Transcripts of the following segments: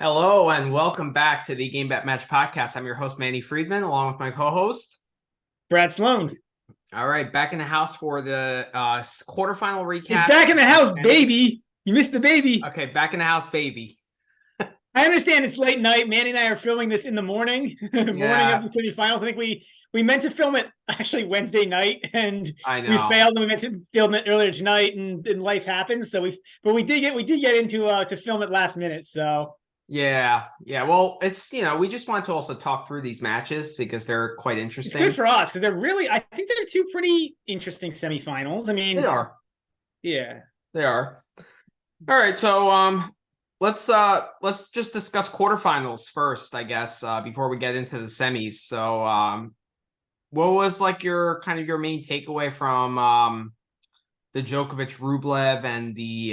Hello and welcome back to the Game Bet Match Podcast. I'm your host, Manny Friedman, along with my co-host, Brad Sloan. All right, back in the house for the quarterfinal recap. He's back in the house, baby. You missed the baby. Okay, back in the house, baby. I understand it's late night. Manny and I are filming this in the morning, morning of the semifinals. I think we meant to film it actually Wednesday night, and we failed. And we meant to film it earlier tonight, and life happens. So we did get into to film it last minute. So yeah. Well, it's we just wanted to also talk through these matches because they're quite interesting. It's good for us because I think they're two pretty interesting semifinals. I mean, they are. Yeah, they are. All right, so let's just discuss quarterfinals first, I guess, before we get into the semis. So what was like your main takeaway from the Djokovic Rublev and the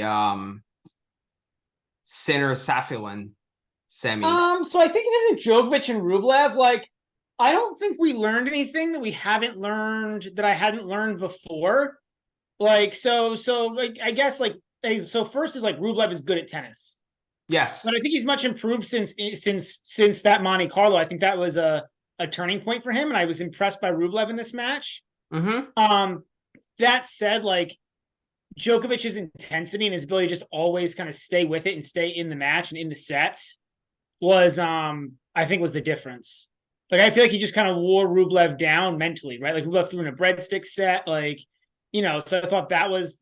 Sinner Safiullin semis? So I think in Djokovic and Rublev, I don't think we learned anything that we haven't learned that I hadn't learned before. I guess so first is Rublev is good at tennis. Yes. But I think he's much improved since that Monte Carlo. I think that was a turning point for him, and I was impressed by Rublev in this match. Mm-hmm. That said, Djokovic's intensity and his ability to just always kind of stay with it and stay in the match and in the sets was I think was the difference. I feel like he just kind of wore Rublev down mentally, right? Rublev threw in a breadstick set, so I thought that was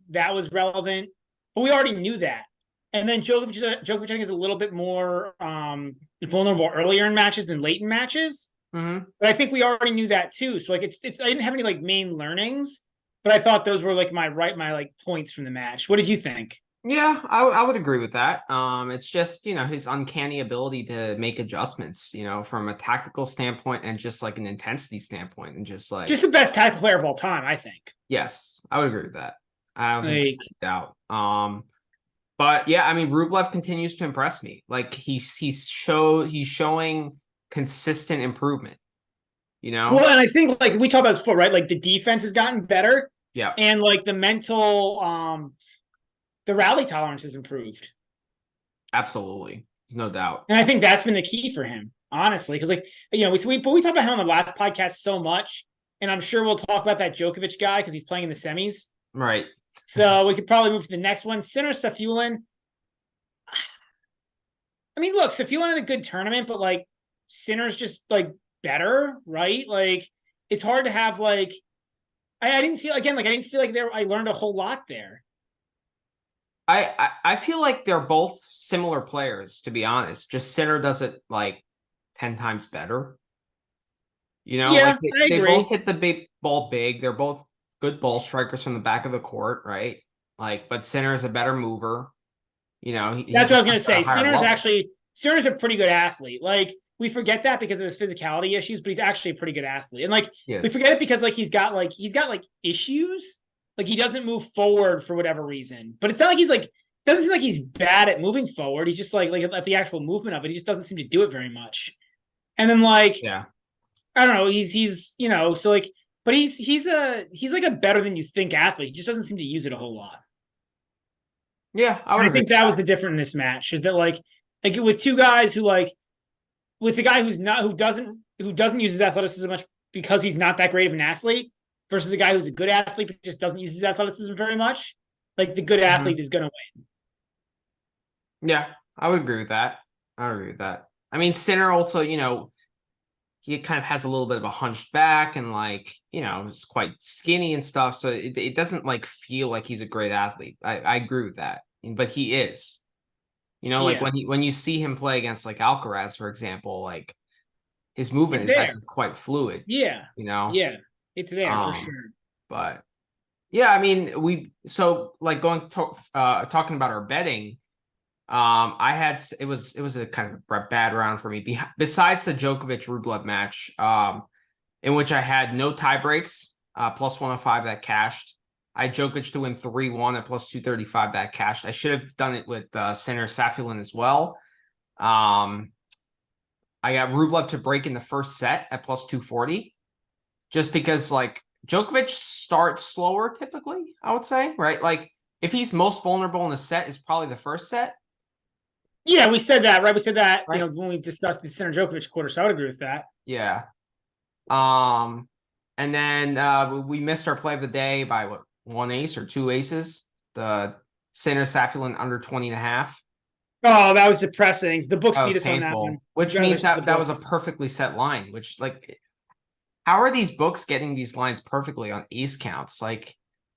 relevant. But we already knew that. And then Djokovic I think is a little bit more vulnerable earlier in matches than late in matches. Mm-hmm. But I think we already knew that too. So I didn't have any main learnings, but I thought those were my points from the match. What did you think? Yeah, I would agree with that. It's just, his uncanny ability to make adjustments, from a tactical standpoint and just an intensity standpoint and just the best tactical player of all time, I think. Yes, I would agree with that. I don't think there's any doubt. But yeah, I mean, Rublev continues to impress me. He's showing consistent improvement. Well, and I think we talked about this before, right? The defense has gotten better. Yeah. And the mental the rally tolerance has improved. Absolutely. There's no doubt. And I think that's been the key for him, honestly. Because we talked about him on the last podcast so much, and I'm sure we'll talk about that Djokovic guy because he's playing in the semis. Right. So we could probably move to the next one. Sinner Safiullin. I mean, look, Safiullin had a good tournament, but Sinner's just better, right? It's hard to have I didn't feel like I learned a whole lot there. I feel like they're both similar players, to be honest. Just Sinner does it 10 times better. Yeah, they both hit the big ball big. They're both good ball strikers from the back of the court, right? But Sinner is a better mover. That's what I was gonna say. Sinner's a pretty good athlete. We forget that because of his physicality issues, but he's actually a pretty good athlete. And yes. We forget it because he's got issues. He doesn't move forward for whatever reason. But it's not he's doesn't seem like he's bad at moving forward. He's just at the actual movement of it, he just doesn't seem to do it very much. And then yeah. I don't know, he's but he's a better than you think athlete. He just doesn't seem to use it a whole lot. Yeah, I think that was the difference in this match, is that with two guys who with the guy who doesn't use his athleticism much because he's not that great of an athlete, versus a guy who's a good athlete but just doesn't use his athleticism very much. The good athlete is going to win. Yeah, I would agree with that. I mean, Sinner also, he kind of has a little bit of a hunched back and it's quite skinny and stuff. So it doesn't feel like he's a great athlete. I agree with that, but he is. When you see him play against Alcaraz, for example, his movement is actually quite fluid. Yeah. Yeah. It's there for sure. But yeah, I mean, talking about our betting, it was a kind of a bad round for me. Besides the Djokovic Rublev match, in which I had no tie breaks, plus 105 that cashed. I had Djokovic to win 3-1 at plus 235 that cashed. I should have done it with Sinner Safiullin as well. I got Rublev to break in the first set at plus 240. Just because Djokovic starts slower typically, I would say, right? If he's most vulnerable in the set is probably the first set. Yeah, we said that, right? We said that, Right. when we discussed the Sinner Djokovic quarter, so I would agree with that. Yeah. And then we missed our play of the day by what, one ace or two aces? The Sinner Safiullin under 20.5. Oh, that was depressing. The books That beat was us on that one. painful, which means Congratulations to the that was a books. perfectly set line, which like how are these books getting these lines perfectly on ace counts? Like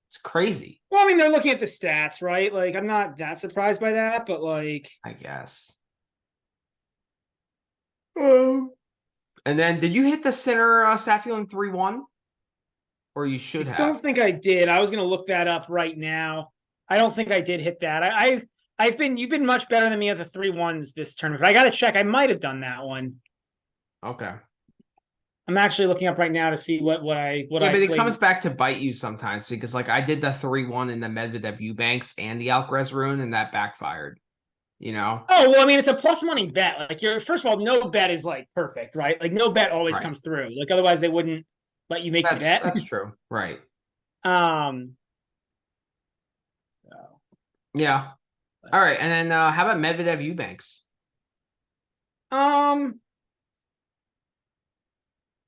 it's crazy, Well, I mean, they're looking at the stats, right? Like, I'm not that surprised by that, but like, I guess. Oh. And then did you hit the Sinner Safiullin 3-1? Or you I should have. don't think I did. I was gonna look that up right now. I don't think I did hit that. You've been much better than me at the 3-1s this tournament. I gotta check. I might have done that one. Okay. I'm actually looking up right now to see what Yeah, I but it played. comes back to bite you sometimes because like I did the 3-1 in the Medvedev Eubanks and the Alcaraz Rune and that backfired, you know? Oh, well, I mean, it's a plus money bet. Like, you're first of all, no bet is like perfect, right? Like, no bet always Right. comes through. Like, otherwise they wouldn't let you make the bet. That's true. Right. Um, so, Yeah. All right. And then how about Medvedev Eubanks? um,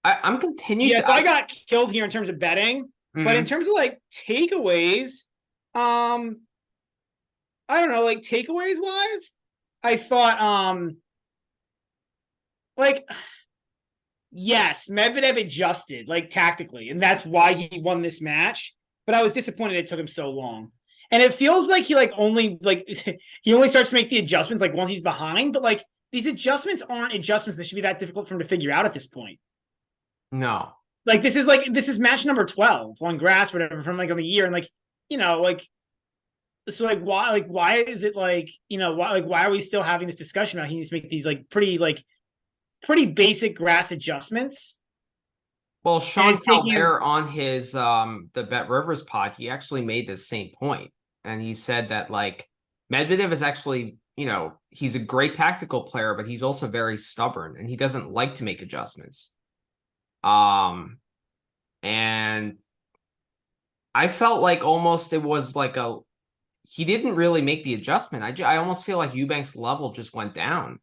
I'm continuing yeah, to so I got killed here in terms of betting, but in Mhm. terms of like takeaways, um, I don't know, like takeaways wise, I thought, like, yes, Medvedev adjusted like tactically, and that's why he won this match. But I was disappointed it took him so long. And it feels like he like only like he only starts to make the adjustments like once he's behind, but like these adjustments aren't adjustments that should be that difficult for him to figure out at this point. No. Like this is match number 12 on grass, whatever, from like on the year, and like, like, so like why is it like, why are we still having this discussion about he needs to make these like pretty basic grass adjustments? Well, And Sean it's taking him. Calvert on his the Bet Rivers pod, he actually made the same point. And he said that like Medvedev is actually, he's a great tactical player, but he's also very stubborn and he doesn't like to make adjustments. And I felt like almost it was like he didn't really make the adjustment. I almost feel like Eubanks' level just went down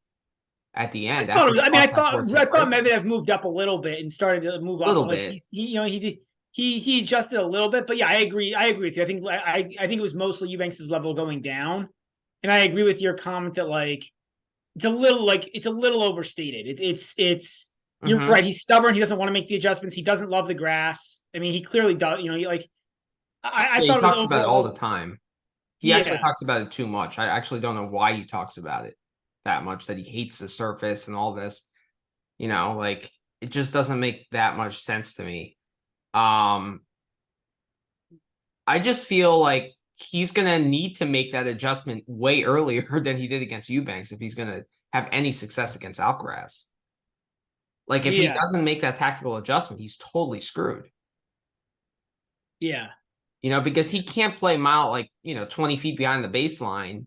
at the I end thought. after he I mean, lost that fourth I set thought break. Medvedev moved up a little bit and started to move A up. little Like bit. he did. He adjusted a little bit, but yeah, I agree. I agree with you. I think it was mostly Eubanks' level going down, and I agree with your comment that like it's a little overstated. It's you're Mm-hmm. right. He's stubborn. He doesn't want to make the adjustments. He doesn't love the grass. I mean, he clearly does. I Yeah, he thought it was talks about it all the overall. time. He actually Yeah, talks about it too much. I actually don't know why he talks about it that much, that he hates the surface and all this. Like it just doesn't make that much sense to me. Um, I just feel like he's gonna need to make that adjustment way earlier than he did against Eubanks if he's gonna have any success against Alcaraz. Like if he yeah, doesn't make that tactical adjustment, he's totally screwed. yeah. Because he can't play Mount like 20 feet behind the baseline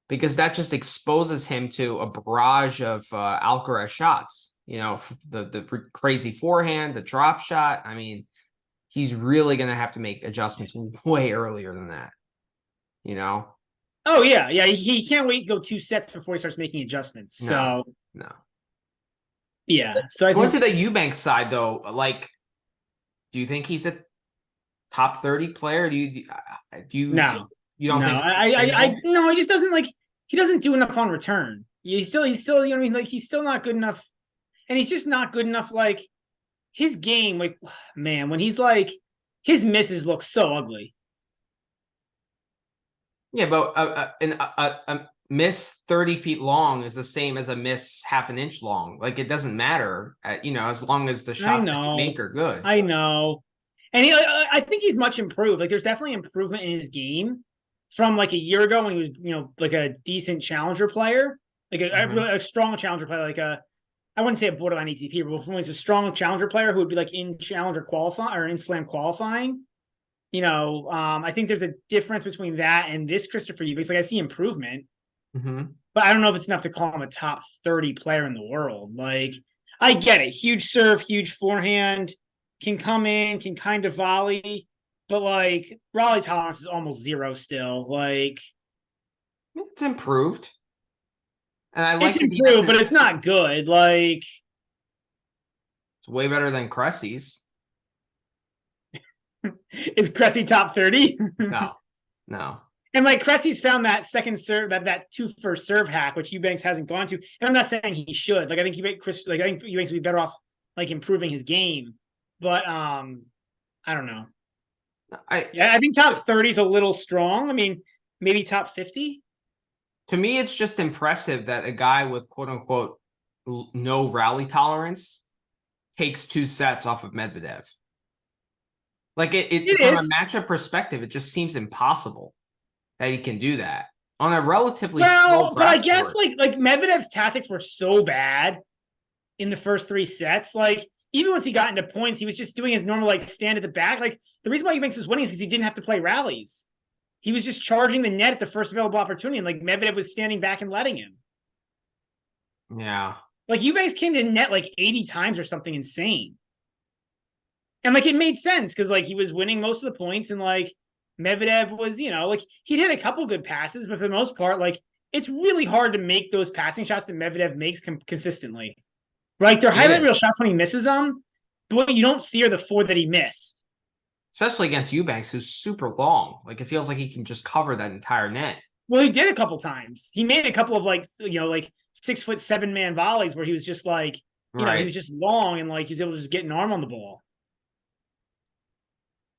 because that just exposes him to a barrage of Alcaraz shots. The crazy forehand, the drop shot. I mean, he's really going to have to make adjustments way earlier than that. You know? Oh yeah, yeah. He can't wait to go 2 sets before he starts making adjustments. No, So no. yeah, so I Going think to the Eubanks side though, like, do you think he's a top 30 player? Do no, you don't no. think it's sustainable? No. He just doesn't like. He doesn't do enough on return. He's still. You know what I mean? Like he's still not good enough, and he's just not good enough. Like his game, like man, when he's like his misses look so ugly. Yeah, but a miss 30 feet long is the same as a miss half an inch long. Like it doesn't matter, as long as the I shots that you know, make are good. I know, and I think he's much improved. Like there's definitely improvement in his game from like a year ago when he was like a decent challenger player, like Mhm. a strong challenger player, like a I wouldn't say a borderline ATP, but when he's a strong challenger player who would be like in challenger qualifying or in slam qualifying. I think there's a difference between that and this Christopher Eubanks. Like I see improvement, Mhm. but I don't know if it's enough to call him a top 30 player in the world. Like I get it, huge serve, huge forehand, can come in, can kind of volley, but like rally tolerance is almost zero still. Like It's improved. And I It's like that he improved, doesn't. but it's not good. Like, It's way better than Cressy's. is Cressy top 30? No, no. And like Cressy's found that second serve, that two first serve hack, which Eubanks hasn't gone to. And I'm not saying he should. Like I think I think Eubanks would be better off like improving his game. But I don't know. I think top 30 is a little strong. I mean, maybe top 50. To me, it's just impressive that a guy with quote unquote no rally tolerance takes 2 sets off of Medvedev. Like it It from a is. matchup perspective, it just seems impossible that he can do that on a relatively slow Well, but I grass guess court. like Medvedev's tactics were so bad in the first 3 sets. Like even once he got into points, he was just doing his normal like stand at the back. Like the reason why Eubanks was winning is because he didn't have to play rallies. He was just charging the net at the first available opportunity, and like Medvedev was standing back and letting him. Yeah. Like Eubanks came to net like 80 times or something insane. And like it made sense because like he was winning most of the points, and like Medvedev was, like he hit a couple good passes, but for the most part, like it's really hard to make those passing shots that Medvedev makes consistently. Right? They're highlight reel shots when he misses them, but what you don't see are the 4 that he missed. Especially against Eubanks, who's super long. Like it feels like he can just cover that entire net. Well, he did a couple times. He made a couple of like 6'7" volleys where he was just like, he was just long and like he was able to just get an arm on the ball.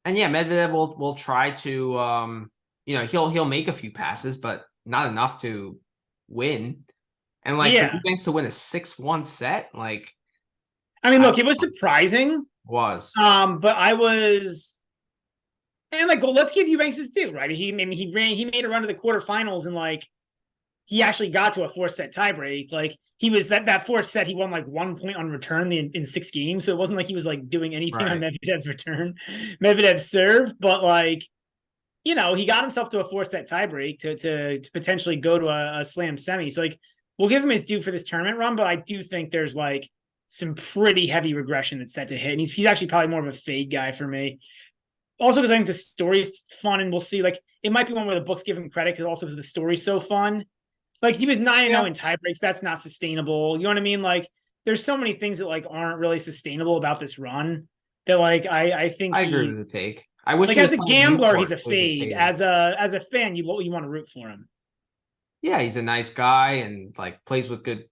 And yeah, Medvedev will try to he'll make a few passes, but not enough to win. And like for Eubanks to win a 6-1 set, like I mean, look, it was surprising. But I was, and like, well, let's give Eubanks his due, right? He made a run to the quarterfinals, and like he actually got to a 4-set tiebreak. Like he was that 4th set, he won like 1 point on return in 6 games, so it wasn't like he was like doing anything on Medvedev's return, Medvedev's serve, but like he got himself to a 4-set tiebreak to potentially go to a slam semi. So like we'll give him his due for this tournament run, but I do think there's like some pretty heavy regression that's set to hit, and he's actually probably more of a fade guy for me. Also, because I think the story's fun, and we'll see. Like, it might be one where the books give him credit because also because the story's so fun. Like, he was 9-0 in tiebreaks. That's not sustainable. You know what I mean? Like, there's so many things that like aren't really sustainable about this run that like I think I agree with the take. I wish like as a gambler he's a fade. As a fan, you want to root for him. Yeah, he's a nice guy and like plays with good,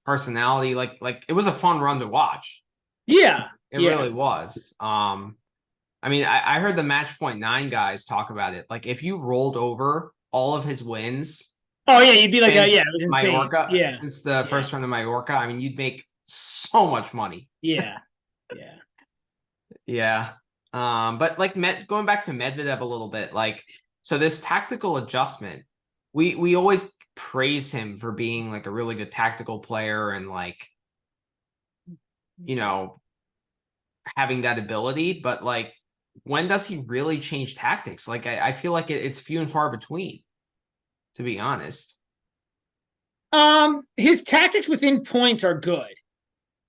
personality. Like it was a fun run to watch. Yeah, it really was. I mean, I heard the Match Point 9 guys talk about it. Like, if you rolled over all of his wins. Oh, yeah, you'd be like, it was insane. Mallorca, since the first round of Mallorca, I mean, you'd make so much money. Yeah. But like going back to Medvedev a little bit, like, so this tactical adjustment, we always praise him for being like a really good tactical player and like, having that ability, but like, when does he really change tactics? Like, I feel like it's few and far between, to be honest. His tactics within points are good.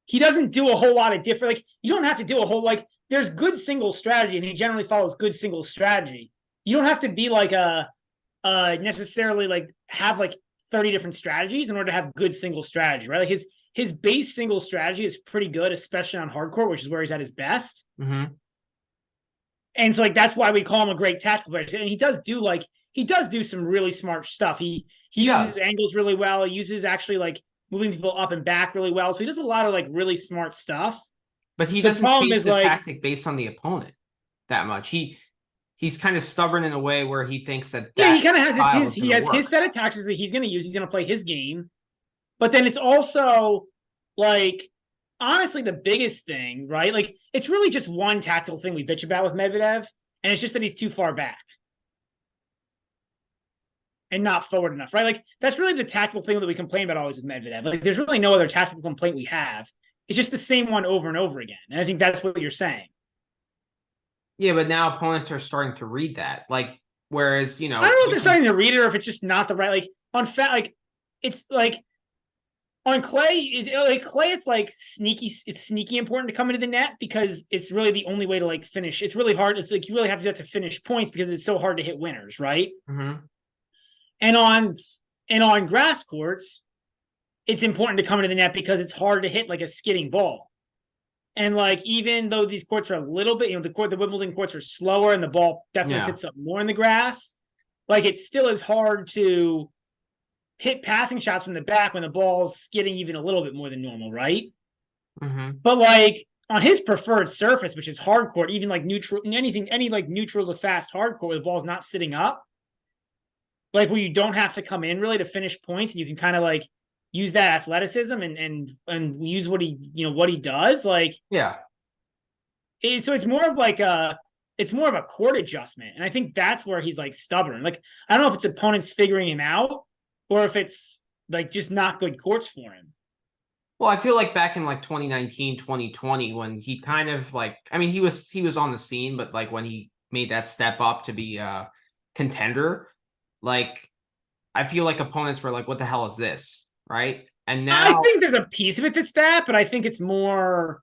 He doesn't do a whole lot of different, like, you don't have to do a whole, like, there's good single strategy, and he generally follows good single strategy. You don't have to be like necessarily like have like 30 different strategies in order to have good single strategy, right? Like his base single strategy is pretty good, especially on hardcore, which is where he's at his best. Mm-hmm. And so like that's why we call him a great tactical player. And he does do some really smart stuff. He uses his angles really well. He uses actually like moving people up and back really well. So he does a lot of like really smart stuff. But he doesn't change the tactic based on the opponent that much. He's kind of stubborn in a way where he thinks that he kind of has his set of tactics that he's going to use. He's going to play his game. But then it's also like, honestly, the biggest thing, right? Like, it's really just one tactical thing we bitch about with Medvedev, and it's just that he's too far back and not forward enough, right? Like, that's really the tactical thing that we complain about always with Medvedev. Like, there's really no other tactical complaint we have. It's just the same one over and over again. And I think that's what you're saying. Yeah, but now opponents are starting to read that. Like, whereas, I don't know if they're starting to read it or if it's just not the right, like, it's like, on clay, it's like sneaky important to come into the net because it's really the only way to like finish. It's really hard. It's like you really have to finish points because it's so hard to hit winners, right? Mm-hmm. And on And on grass courts, it's important to come into the net because it's hard to hit like a skidding ball. And like, even though these courts are a little bit, the Wimbledon courts are slower and the ball definitely sits up more in the grass, like it still is hard to hit passing shots from the back when the ball's skidding even a little bit more than normal, right? Mm-hmm. But like on his preferred surface, which is hard court, even like neutral, any like neutral to fast hard court where the ball's not sitting up, like where you don't have to come in really to finish points, and you can kind of like use that athleticism and use what he does. Like so it's more of like it's more of a court adjustment, and I think that's where he's like stubborn. Like I don't know if it's opponents figuring him out or if it's like just not good courts for him. Well, I feel like back in like 2019, 2020, when he kind of like, I mean, he was on the scene, but like when he made that step up to be a contender, like I feel like opponents were like, what the hell is this? Right. And now I think there's a piece of it that's that, but I think it's more,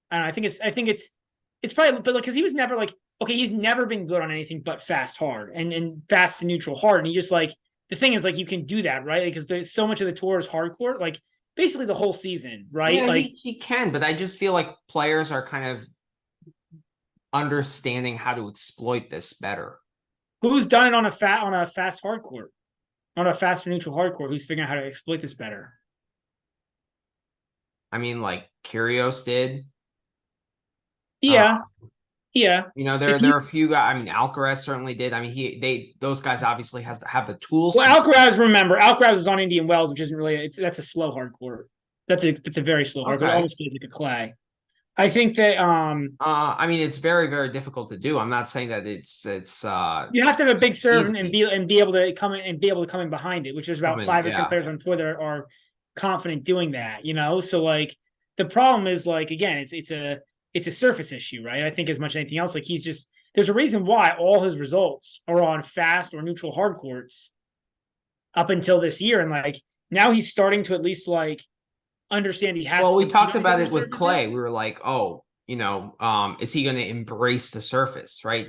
I don't know, I think it's probably, but like, cause he was never like, okay, he's never been good on anything but fast hard and fast and neutral hard. And he just like, the thing is like, you can do that, right? Because there's so much of the tour is hardcore. Like, basically the whole season, right? yeah, like he can, but I just feel like players are kind of understanding how to exploit this better. who's done it on a fast hard court, on a fast or neutral hard court? Who's figuring out how to exploit this better? I mean, like Kyrgios did. Yeah, yeah. You know, there are a few guys. I mean, Alcaraz certainly did. I mean, those guys obviously have the tools. Well, Alcaraz was on Indian Wells, which isn't really that's a slow hard court. That's a very slow hard court. It almost plays like a clay. I think that I mean, it's very, very difficult to do. I'm not saying that it's you have to have a big serve easy. and be able to come in behind it, which is about 5 or 10 players on tour that are confident doing that, So like the problem is like, again, it's a surface issue, right? I think as much as anything else, like there's a reason why all his results are on fast or neutral hard courts up until this year. And like now he's starting to at least like understand he has to. Well, we talked about it with Clay. We were like, oh, is he going to embrace the surface, right?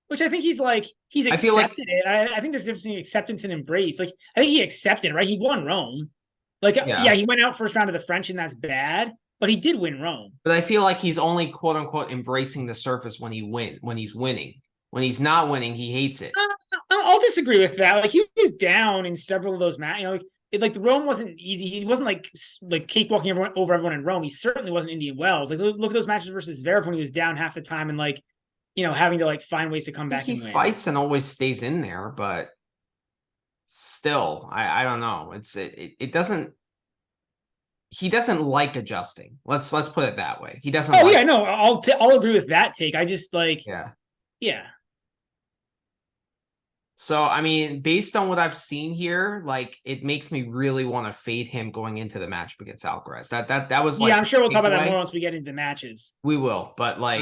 Which I think he's accepted I feel like it. I think there's a difference between acceptance and embrace. Like I think he accepted, right? He won Rome. Like yeah, he went out first round of the French, and that's bad. But he did win Rome. But I feel like he's only quote unquote embracing the surface when he's winning. When he's not winning, he hates it. I'll disagree with that. Like he was down in several of those matches. Like the Rome wasn't easy. He wasn't like cakewalking over everyone in Rome. He certainly wasn't Indian Wells. Like look at those matches versus Zverev when he was down half the time and like having to like find ways to come back. He fights and always stays in there, but still, I don't know. It doesn't. He doesn't like adjusting. Let's put it that way. He doesn't. Oh yeah, no, I'll agree with that take. I just like yeah. So, I mean, based on what I've seen here, like it makes me really want to fade him going into the match against Alcaraz. That was like I'm sure we'll talk about that more once we get into the matches. We will, but like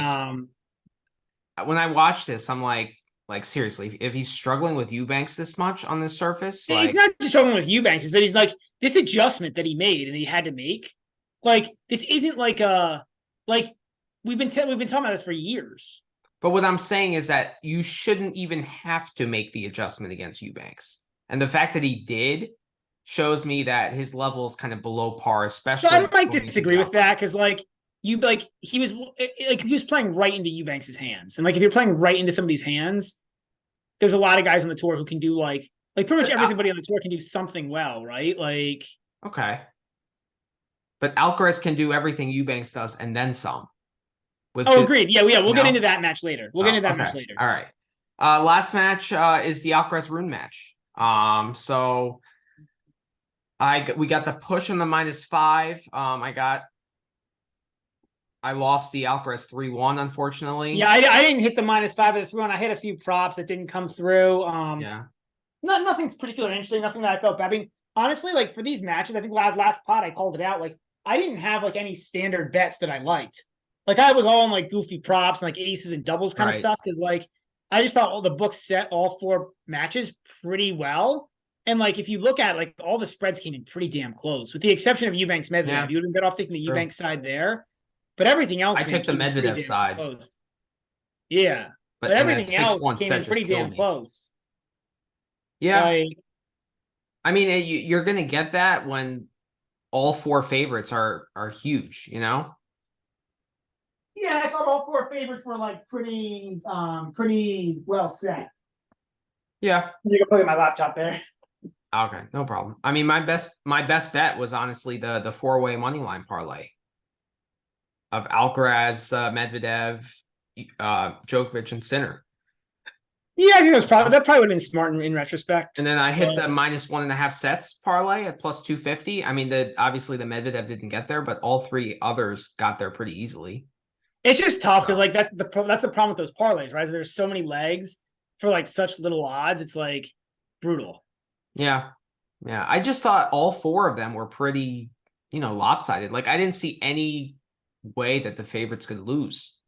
when I watch this, I'm like seriously, if he's struggling with Eubanks this much on this surface, like it's not just struggling with Eubanks, is that he's like this adjustment that he made and he had to make. Like this isn't like we've been talking about this for years. But what I'm saying is that you shouldn't even have to make the adjustment against Eubanks. And the fact that he did shows me that his level is kind of below par, especially. So I might disagree with that because he was playing right into Eubanks' hands. And like if you're playing right into somebody's hands, there's a lot of guys on the tour who can do like pretty much everybody on the tour can do something well, right? Like okay. But Alcaraz can do everything Eubanks does and then some. Agreed. Yeah. We'll get into that match later. We'll get into that match later. All right. Last match is the Alcaraz Rune match. So we got the push on the -5. I lost the Alcaraz 3-1, unfortunately. Yeah, I didn't hit the -5 at the 3-1. I hit a few props that didn't come through. Nothing's particularly interesting. Nothing that I felt bad. I mean, honestly, like for these matches, I think last pod I called it out. Like I didn't have like any standard bets that I liked. Like I was all on like goofy props and like aces and doubles kind of stuff because like I just thought all the books set all 4 matches pretty well. And like if you look at like all the spreads came in pretty damn close, with the exception of Eubanks Medvedev. You would have been better off taking the Eubanks side there, but everything else I took the Medvedev side. Close. Yeah, but everything else came in pretty damn close. Yeah. I mean, you're going to get that when all four favorites are huge, you know? Yeah, I thought all four favorites were like pretty well set. Yeah. You can plug my laptop there. Okay, no problem. I mean, my best bet was honestly the four-way money line parlay of Alcaraz, Medvedev, Djokovic, and Sinner. Yeah, I think that probably would have been smart in retrospect. And then I hit the -1.5 sets parlay at +250. I mean, obviously the Medvedev didn't get there, but all three others got there pretty easily. It's just tough because like that's the problem with those parlays, right? There's so many legs for like such little odds. It's like brutal. Yeah. Yeah. I just thought all four of them were pretty, lopsided. Like I didn't see any way that the favorites could lose.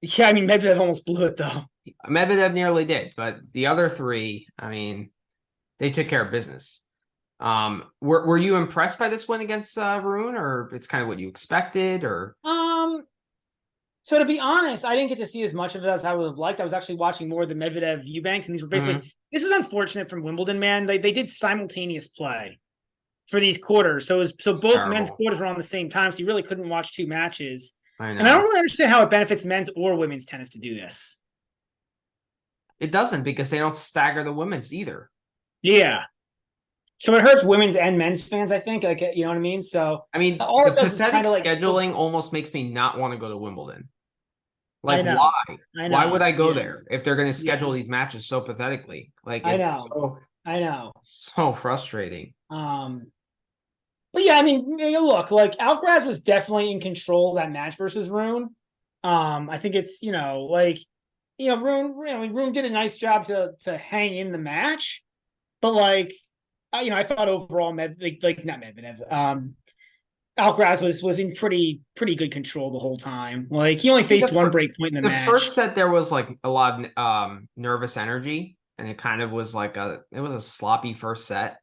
Yeah, I mean Medvedev almost blew it though. Medvedev nearly did, but the other three, I mean, they took care of business. Were you impressed by this win against Rune, or it's kind of what you expected, or? So to be honest, I didn't get to see as much of it as I would have liked. I was actually watching more of the Medvedev Eubanks, and these were basically this was unfortunate from Wimbledon, man. They did simultaneous play for these quarters, so both terrible. men's quarters were on the same time, so you really couldn't watch two matches. I know. And I don't really understand how it benefits men's or women's tennis to do this. It doesn't, because they don't stagger the women's either. Yeah. So it hurts women's and men's fans, I think. Like, you know what I mean? So I mean, the pathetic scheduling almost makes me not want to go to Wimbledon. Like, why? Why would I go there if they're going to schedule these matches so pathetically? Like, it's I know. So frustrating. But yeah, I mean, look, like Alcaraz was definitely in control of that match versus Rune. I think it's Rune did a nice job to hang in the match, but like, I thought overall, not Medvedev, Alcaraz was in pretty good control the whole time. Like he only faced one break point in the match. The first set there was like a lot of nervous energy, and it kind of was like it was a sloppy first set,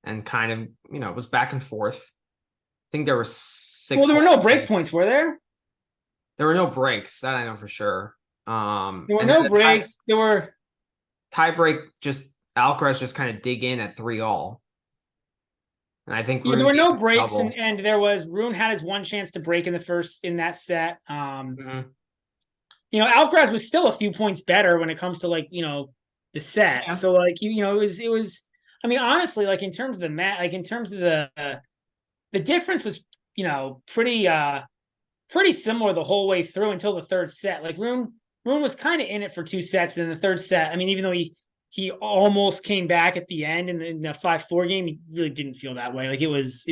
and kind of it was back and forth. I think there were 6. Well, there were no break points, were there? There were no breaks, that I know for sure. There were no breaks. There were tie break. Just Alcaraz just kind of dig in at 3-all. And I think there were no breaks, and there was Rune had his one chance to break in that set. Alcaraz was still a few points better when it comes to like the set. Yeah. So like it was. I mean, honestly, like in terms of the in terms of the difference was pretty similar the whole way through until the third set. Like Rune was kind of in it for 2 sets, and then the third set. I mean, even though he almost came back at the end in the 5-4 game, he really didn't feel that way. Like it was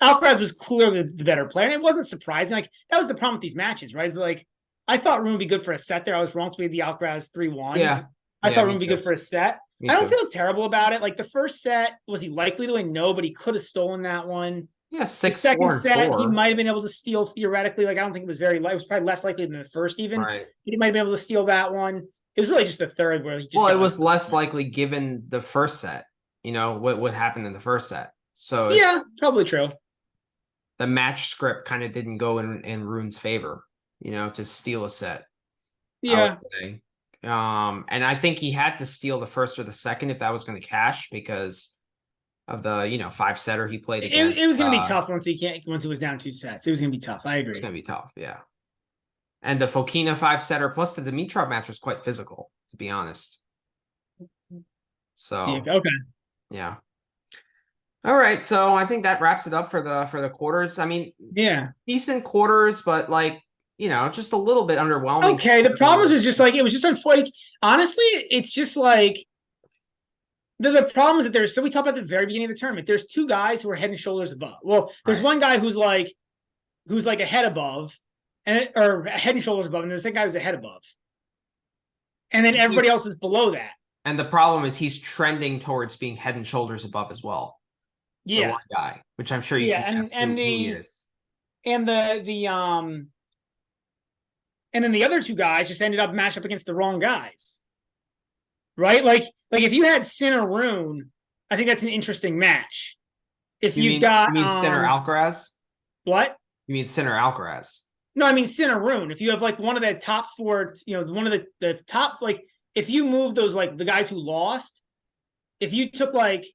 Alcaraz was clearly the better player, and it wasn't surprising. Like that was the problem with these matches, right? It's like I thought Rune would be good for a set there. I was wrong to be the Alcaraz 3-1. Yeah. I thought Rune would be good for a set. I don't feel terrible about it. Like the first set, was he likely to win? No, but he could have stolen that one. Yeah, 6-4. The second set, he might have been able to steal theoretically. Like I don't think it was it was probably less likely than the first even. Right. He might have been able to steal that one. It was really just the third where he just. Well, it was less likely given the first set. What happened in the first set. So yeah, probably true. The match script kind of didn't go in Rune's favor. To steal a set. Yeah. I would say. And I think he had to steal the first or the second if that was going to cash because of the 5-setter he played against. It was going to be tough once he was down 2 sets. It was going to be tough. I agree. It's going to be tough, yeah. And the Fokina 5-setter plus the Dimitrov match was quite physical, to be honest. So okay, yeah. All right, so I think that wraps it up for the quarters. I mean, yeah, decent quarters, but like. Just a little bit underwhelming. Okay, the problem was just like it was just unfortunate. Honestly, it's just like the problem is that we talked about at the very beginning of the tournament. There's 2 guys who are head and shoulders above. Well, there's one guy who's like a head above, or head and shoulders above, and there's a guy who's a head above, and then everybody else is below that. And the problem is he's trending towards being head and shoulders above as well. Yeah, the one guy, which I'm sure you can guess who he is. And then the other 2 guys just ended up matched up against the wrong guys. Right? Like if you had Sinner Rune, I think that's an interesting match. If you mean Sinner Alcaraz? What? You mean Sinner Alcaraz? No, I mean Sinner Rune. If you have like one of the top 4, one of the top, like if you move those like the guys who lost, if you took like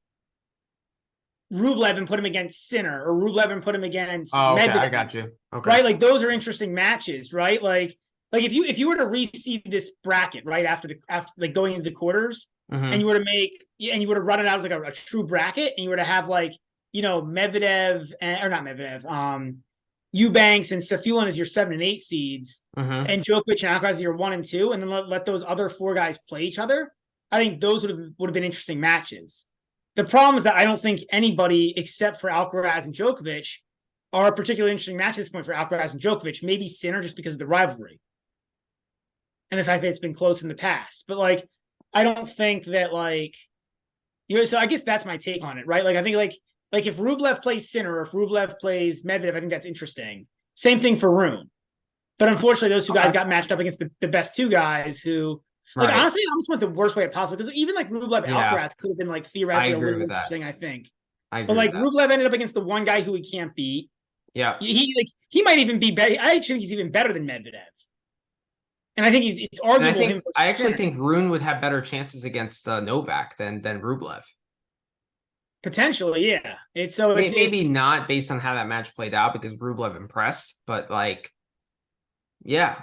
Rublev and put him against Sinner, or Rublev and put him against Okay, Medvedev, I got you. Okay. right? Like those are interesting matches, right? Like if you were to reseed this bracket right after like going into the quarters, and you were to run it out as like a true bracket, and you were to have like Medvedev or not Medvedev, Eubanks and Safiullin as your 7 and 8 seeds, and Djokovic and Alcaraz as your 1 and 2, and then let those other 4 guys play each other. I think those would have been interesting matches. The problem is that I don't think anybody except for Alcaraz and Djokovic are particularly interesting matches at this point for Alcaraz and Djokovic. Maybe Sinner just because of the rivalry and the fact that it's been close in the past. But like, I don't think that like, so I guess that's my take on it, right? Like, I think like if Rublev plays Sinner or if Rublev plays Medvedev, I think that's interesting. Same thing for Rune. But unfortunately, those 2 guys got matched up against the best 2 guys who, like, honestly, I almost went the worst way possible because even like Rublev Alcaraz could have been like theoretically a little interesting, I think. But like Rublev ended up against the one guy who he can't beat. Yeah, he might even be better. I actually think he's even better than Medvedev. And I think it's arguable. I actually think Rune would have better chances against Novak than Rublev. Potentially, yeah. Maybe not based on how that match played out because Rublev impressed, but like, yeah,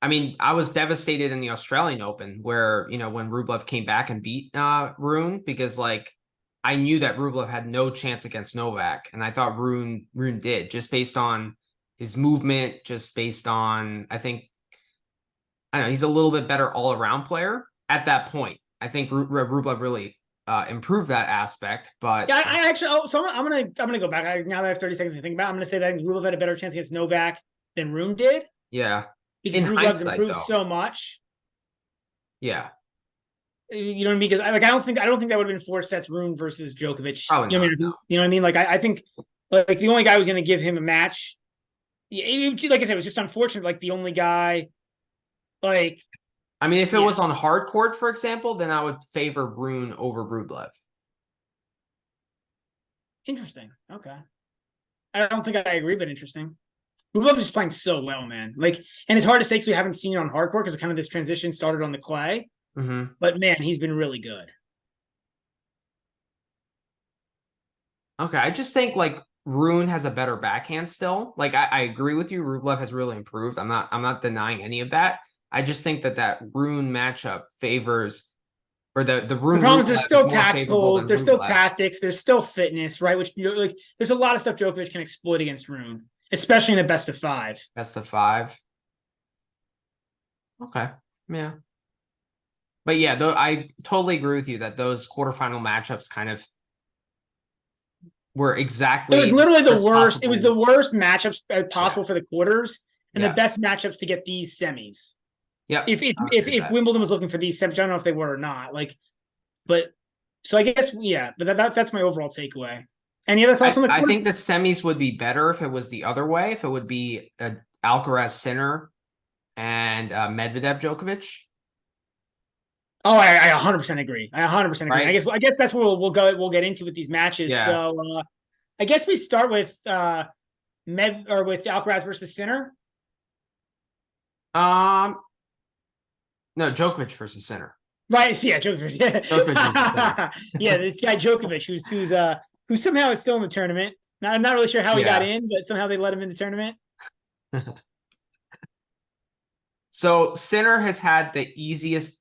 I mean, I was devastated in the Australian Open where, when Rublev came back and beat Rune, because like I knew that Rublev had no chance against Novak, and I thought Rune did, just based on his movement, just based on, I don't know, he's a little bit better all-around player at that point. I think Rublev really improved that aspect, but yeah, I actually. So I'm gonna go back. Now that I have 30 seconds to think about, I'm gonna say that Rublev had a better chance against Novak than Rune did. Yeah, because Rublev's improved so much. Yeah, you know what I mean? Because I don't think that would have been 4 sets Rune versus Djokovic. Probably you know what I mean? Like I think like the only guy who was going to give him a match. Like I said, it was just unfortunate. Like the only guy, like. I mean, if it was on hard court, for example, then I would favor Rune over Rublev. Interesting. Okay. I don't think I agree, but interesting. Rublev is playing so well, man. Like, and it's hard to say because we haven't seen it on hard court because kind of this transition started on the clay. But man, he's been really good. Okay, I just think like Rune has a better backhand still. Like I agree with you. Rublev has really improved. I'm not denying any of that. I just think that Rune matchup favors, or the Rune. The problem is there's still tacticals, there's still tactics, there's still fitness, right? Which like there's a lot of stuff Djokovic can exploit against Rune, especially in the best of 5. Best of 5. Okay, yeah. But yeah, though I totally agree with you that those quarterfinal matchups kind of were exactly. It was literally the worst. It was the worst matchups possible for the quarters, and the best matchups to get these semis. Yeah. If Wimbledon was looking for these semis, I don't know if they were or not. Like, but so I guess but that's my overall takeaway. Any other thoughts on the? I think the semis would be better if it was the other way. If it would be Alcaraz Sinner and Medvedev Djokovic. Oh, I 100% agree. I 100% agree. Right? I guess that's what we'll get into with these matches. Yeah. So I guess we start with with Alcaraz versus Sinner. No, Djokovic versus Sinner. Right. So yeah, Djokovic. Yeah. Djokovic versus Sinner. Yeah, this guy Djokovic, who somehow is still in the tournament. Now, I'm not really sure how he got in, but somehow they let him in the tournament. So Sinner has had the easiest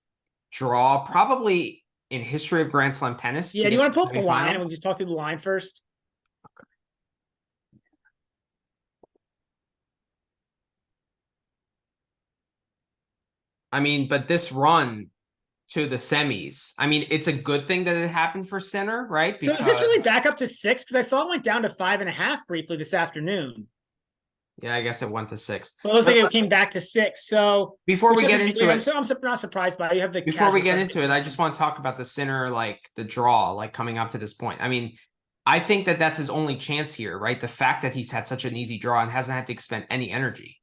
draw probably in history of Grand Slam tennis. Yeah, do you want to pull up the line and we'll just talk through the line first? Okay. I mean, but this run to the semis, I mean, it's a good thing that it happened for Sinner, right? Because... So is this really back up to 6? Because I saw it went down to 5.5 briefly this afternoon. Yeah, I guess it went to 6. Well, it looks like it came back to 6. So before we get into it, I'm not surprised by it. You have the before we get into it, I just want to talk about the Sinner, like the draw, like coming up to this point. I mean, I think that that's his only chance here, right? The fact that he's had such an easy draw and hasn't had to expend any energy.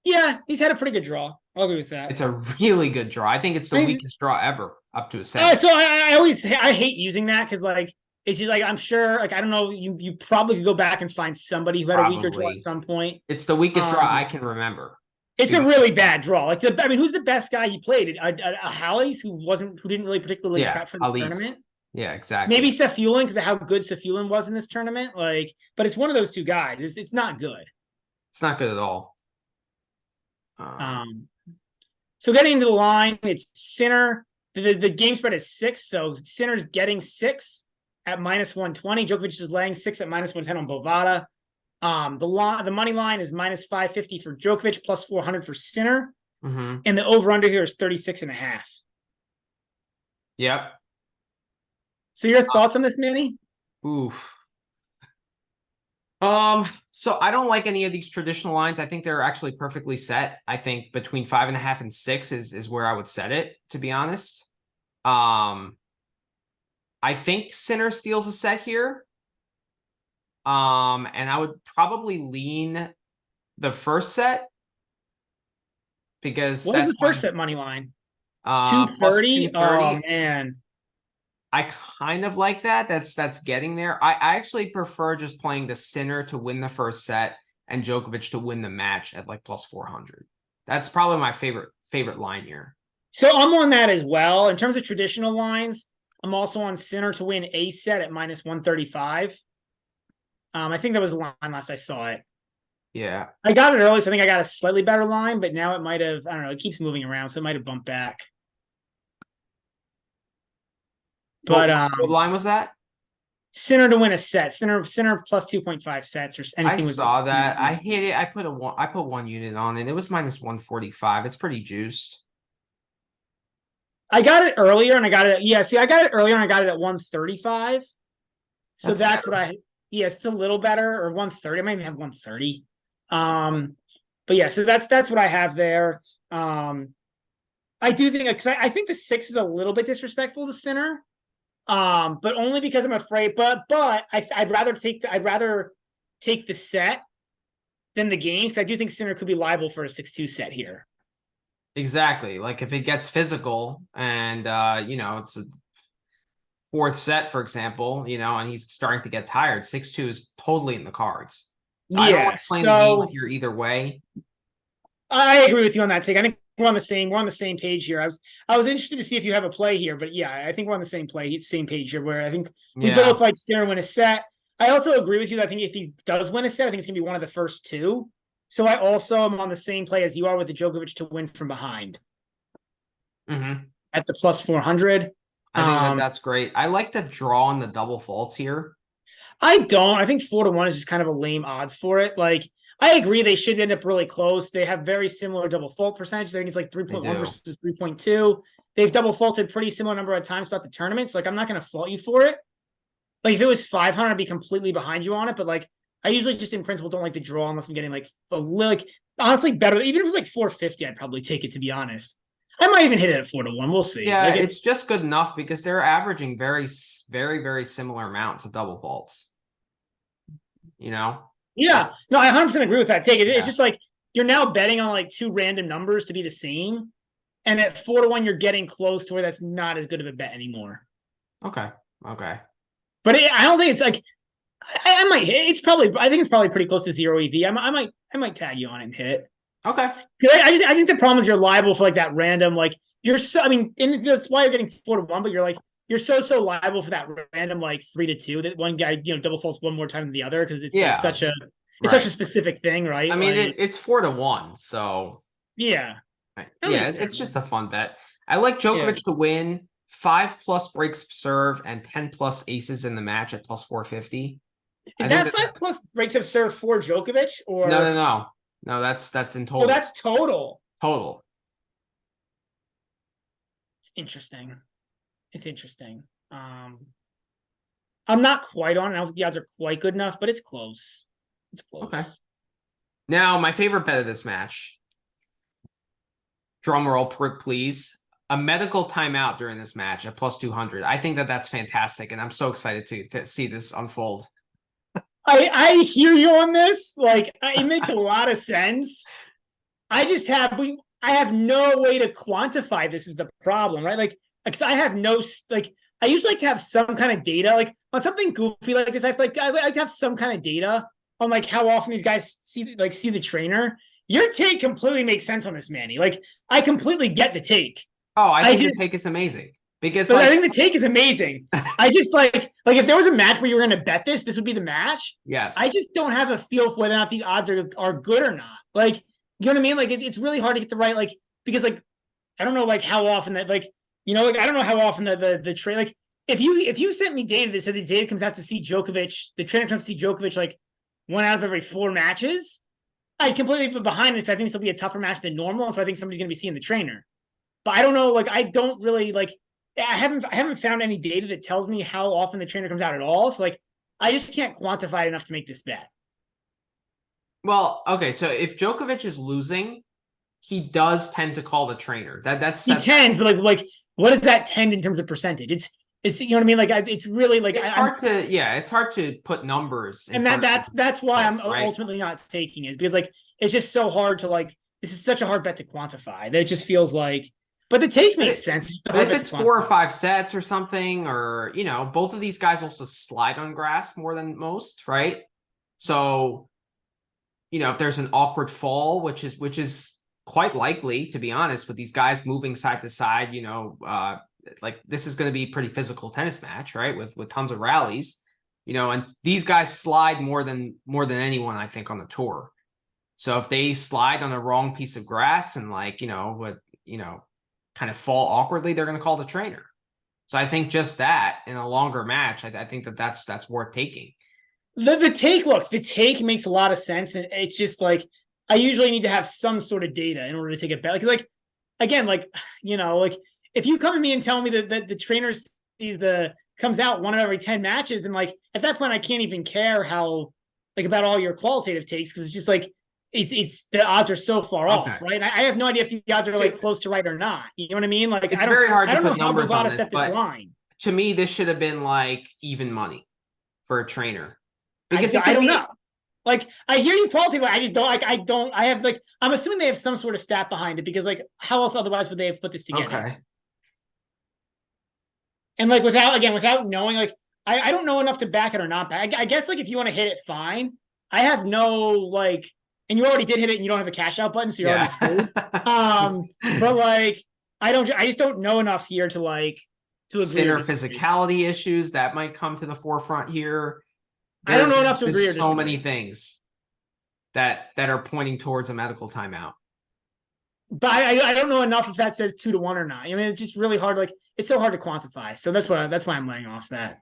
Yeah, he's had a pretty good draw. I'll agree with that. It's a really good draw. I think it's the weakest draw ever up to a 7. So I hate using that because like it's just like I'm sure like I don't know you probably could go back and find somebody who had a weaker draw at some point. It's the weakest draw I can remember. It's a really bad draw. Like, who's the best guy he played? A Halles who didn't really particularly prep for this tournament. Yeah, exactly. Maybe Safiullin because of how good Safiullin was in this tournament. Like, but it's one of those two guys. It's not good. It's not good at all. So getting into the line, it's Sinner. The game spread is 6, so Sinner's getting 6 at -120. Djokovic is laying 6 at -110 on Bovada. The money line is -550 for Djokovic, +400 for Sinner. And the over-under here is 36.5. Yep. So your thoughts on this, Manny? Oof. So I don't like any of these traditional lines. I think they're actually perfectly set. I think between 5.5 and 6 is where I would set it, to be honest. I think Sinner steals a set here. And I would probably lean the first set because what was the first set money line? 230. Oh man. I kind of like that. That's getting there. I actually prefer just playing the Sinner to win the first set and Djokovic to win the match at like +400. That's probably my favorite line here. So I'm on that as well. In terms of traditional lines, I'm also on Sinner to win a set at -135. I think that was the line last I saw it. Yeah. I got it early, so I think I got a slightly better line, but now it might have, I don't know, it keeps moving around, so it might have bumped back. But what line was that? Sinner to win a set. Sinner plus 2.5 sets or anything. I saw that. I hit it. I put 1 unit on it. It was -145. It's pretty juiced. I got it earlier and I got it. Yeah, see, I got it earlier and I got it at 135. So that's what I. Yeah, it's a little better, or 130. I might even have 130. But yeah, so that's what I have there. I do think because I think the 6 is a little bit disrespectful to Sinner. But only because I'm afraid. But I'd rather take the set than the game because I do think Sinner could be liable for a 6-2 set here. Exactly. Like if it gets physical and it's a 4th set, for example, and he's starting to get tired, 6-2 is totally in the cards. So I don't want to play the game with you either way. I agree with you on that take. I think we're on the same page here. I was interested to see if you have a play here, but yeah, I think we're on the same page here where I think we both like Sinner win a set. I also agree with you that I think if he does win a set, I think it's gonna be one of the first 2. So I also am on the same play as you are with the Djokovic to win from behind. At the +400. I think that's great. I like the draw on the double faults here. I don't. I think 4-1 is just kind of a lame odds for it. Like, I agree they should end up really close. They have very similar double fault percentages. I think it's like 3.1 versus 3.2. They've double faulted pretty similar number of times throughout the tournament. So, like, I'm not going to fault you for it. Like, if it was 500, I'd be completely behind you on it. But, like, I usually just in principle don't like the draw unless I'm getting, like, honestly better. Even if it was like 450, I'd probably take it, to be honest. I might even hit it at 4-1. We'll see. Yeah, like it's just good enough because they're averaging very, very, very similar amounts of double faults. Yeah. No, I 100% agree with that take. It's just like you're now betting on like 2 random numbers to be the same. And at 4-1, you're getting close to where that's not as good of a bet anymore. Okay. But I don't think it's like I might hit. I think it's probably pretty close to 0 EV. I might tag you on it and hit it. Okay. I think the problem is you're liable for like that random, like and that's why you're getting 4-1, but you're so liable for that random like 3-2 that one guy double faults one more time than the other because it's such a specific thing, right? I mean, it's 4-1, so it's just a fun bet. I like Djokovic to win 5+ breaks serve and 10+ aces in the match at +450. Is that 5+ breaks of serve for Djokovic or no, that's in total. Oh, that's total. It's interesting. I'm not quite on it. I don't think the odds are quite good enough, but it's close. Okay. Now, my favorite bet of this match. Drum roll, please. A medical timeout during this match at +200. I think that's fantastic, and I'm so excited to see this unfold. I hear you on this. Like, it makes a lot of sense. I have no way to quantify this is the problem, right? Like, because I have I usually like to have some kind of data, like on something goofy like this. I like to have some kind of data on like how often these guys see the trainer. your take completely makes sense on this, Manny. Like, I completely get the take. Oh, I think the take is amazing because like, I think the take is amazing. I just like if there was a match where you were going to bet this would be the match. yes, I just don't have a feel for whether or not these odds are good or not. Like, you know what I mean? Like, it's really hard to get the right, like, because like I don't know like how often that, like, you know, like I don't know how often the trade, like if you sent me data that said the data comes out to see Djokovic, the trainer comes to see Djokovic like 1 out of every 4 matches, I'd completely be behind it. So I think this will be a tougher match than normal. So I think somebody's going to be seeing the trainer. But I don't know. Like, I don't really like. I haven't found any data that tells me how often the trainer comes out at all. So like, I just can't quantify it enough to make this bet. well, okay. So if Djokovic is losing, he does tend to call the trainer. That's He tends, but like, what does that tend in terms of percentage? It's you know what I mean. Like, it's really like it's hard to put numbers. And that's why I'm ultimately not taking it, because like it's just so hard to like. This is such a hard bet to quantify that it just feels like. But the take makes sense. But if it's 4 or 5 sets or something, or, you know, both of these guys also slide on grass more than most, right? So, you know, if there's an awkward fall, which is quite likely, to be honest, with these guys moving side to side, you know, like this is going to be a pretty physical tennis match, right? With tons of rallies, you know, and these guys slide more than anyone, I think, on the tour. So if they slide on the wrong piece of grass and like, you know, kind of fall awkwardly, they're going to call the trainer. So I think just that in a longer match, I think that's worth taking. The take makes a lot of sense, and it's just like I usually need to have some sort of data in order to take a bet. Like again, like, you know, like if you come to me and tell me that the trainer comes out 1 out of every 10 matches, then like at that point I can't even care how like about all your qualitative takes, because it's just like it's the odds are so far off, right? And I have no idea if the odds are like close to right or not. You know what I mean? Like, it's very hard to put numbers on this, but line. To me, this should have been like even money for a trainer, because I don't know. Like, I hear you qualitatively. I just don't like. I have like. I'm assuming they have some sort of stat behind it, because like, how else otherwise would they have put this together? Okay. And like without knowing, like I don't know enough to back it or not back. I guess like if you want to hit it, fine. I have no like. And you already did hit it, and you don't have a cash out button, so you're already screwed. But like, I just don't know enough here to like to agree. Sinner physicality issues that might come to the forefront here. I don't know enough to agree. There's so many things that are pointing towards a medical timeout. But I don't know enough if that says 2-1 or not. I mean, it's just really hard. Like, it's so hard to quantify. So that's why I'm laying off that.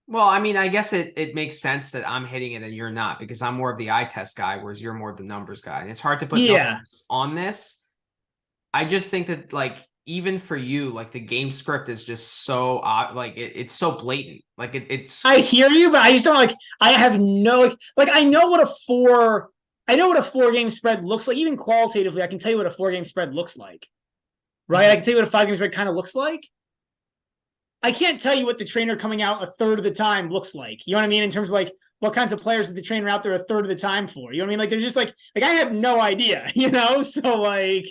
Well, I mean, I guess it makes sense that I'm hitting it and you're not, because I'm more of the eye test guy, whereas you're more of the numbers guy. And it's hard to put numbers on this. I just think that, like, even for you, like, the game script is just so, like, it's so blatant. Like, it's... I hear you, but I just don't, like, I have no... Like, I know what a 4-game spread looks like. Even qualitatively, I can tell you what a 4-game spread looks like. Right? I can tell you what a 5-game spread kind of looks like. I can't tell you what the trainer coming out a third of the time looks like. You know what I mean? In terms of like what kinds of players is the trainer out there a third of the time for? You know what I mean? Like, they're just like I have no idea, you know? So like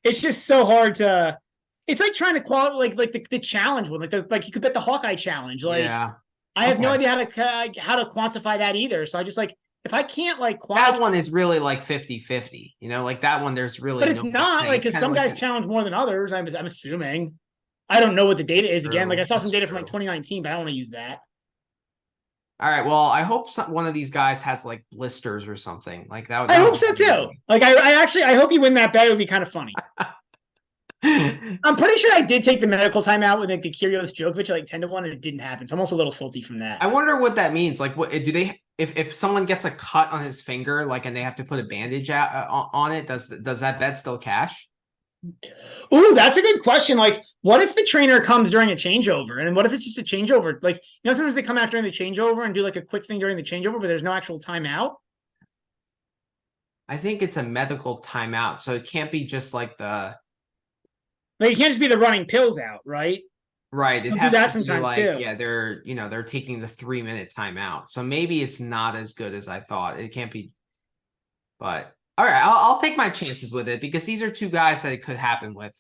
it's just so hard to, it's like trying to qualify like the challenge one. Like you could bet the Hawkeye challenge. Like, yeah. I have no idea how to quantify that either. So I just like, if I can't like quantify that one is really like 50-50, you know, like that one there's really, but it's not like, because some guys challenge more than others. I'm assuming. I don't know what the data is again. Like, I saw some data from like 2019, but I don't want to use that. All right. Well, I hope one of these guys has like blisters or something like that. I hope so too. Like, I hope you win that bet. It would be kind of funny. I'm pretty sure I did take the medical timeout with like the Kyrgios Djokovic like 10-1, and it didn't happen. So I'm also a little salty from that. I wonder what that means. Like, what do they? If someone gets a cut on his finger, like, and they have to put a bandage on it, does that bet still cash? Ooh, that's a good question. Like, what if the trainer comes during a changeover? And what if it's just a changeover? Like, you know, sometimes they come out during the changeover and do like a quick thing during the changeover, but there's no actual timeout. I think it's a medical timeout, so it can't be just like the... Like, it can't just be the running pills out, right? Right. It has to be like, too. Yeah, they're taking the 3-minute timeout. So maybe it's not as good as I thought. It can't be, but... All right, I'll take my chances with it, because these are two guys that it could happen with.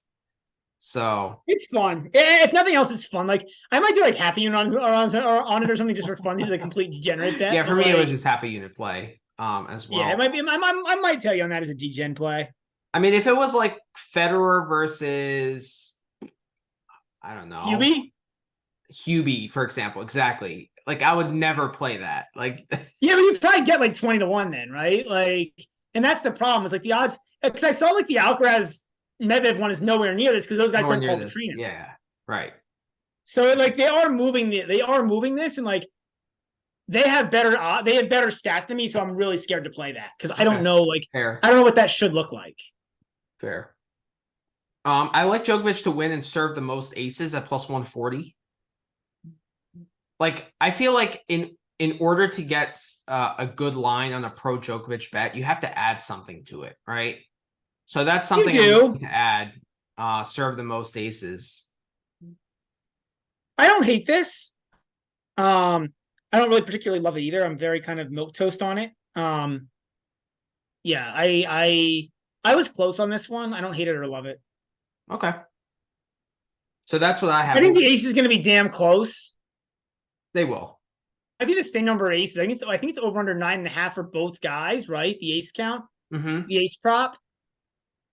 So it's fun. If nothing else, it's fun. Like, I might do like half a unit on it or something just for fun. These are a complete degenerate bet. Yeah, for me, it was just half a unit play. as Yeah, well. it might be. I might tell you on that as a DGen play. I mean, if it was like Federer versus, I don't know, QB? Hubie, for example, exactly. Like I would never play that. Like Yeah, but you'd probably get like 20-1 then, right? Like, and that's the problem. Is like the odds because I saw like the Alcaraz Medvedev one is nowhere near this because those guys nowhere don't near call the this. trainer. Yeah, right. So like they are moving this and like they have better stats than me, so I'm really scared to play that because I don't Okay. know like Fair. I don't know what that should look like. Fair. I like Djokovic to win and serve the most aces at plus 140. Like I feel like in order to get a good line on a pro Djokovic bet, you have to add something to it, right? So that's You something I'm do. looking to add. Serve the most aces. I don't hate this. I don't really particularly love it either. I'm very kind of milquetoast on it. Yeah, I was close on this one. I don't hate it or love it. Okay. So that's what I I have. think the ace is going to be damn close. They will. I'd be the same number of aces. I think it's over under 9.5 for both guys, right? The ace count, Mm-hmm. the ace prop.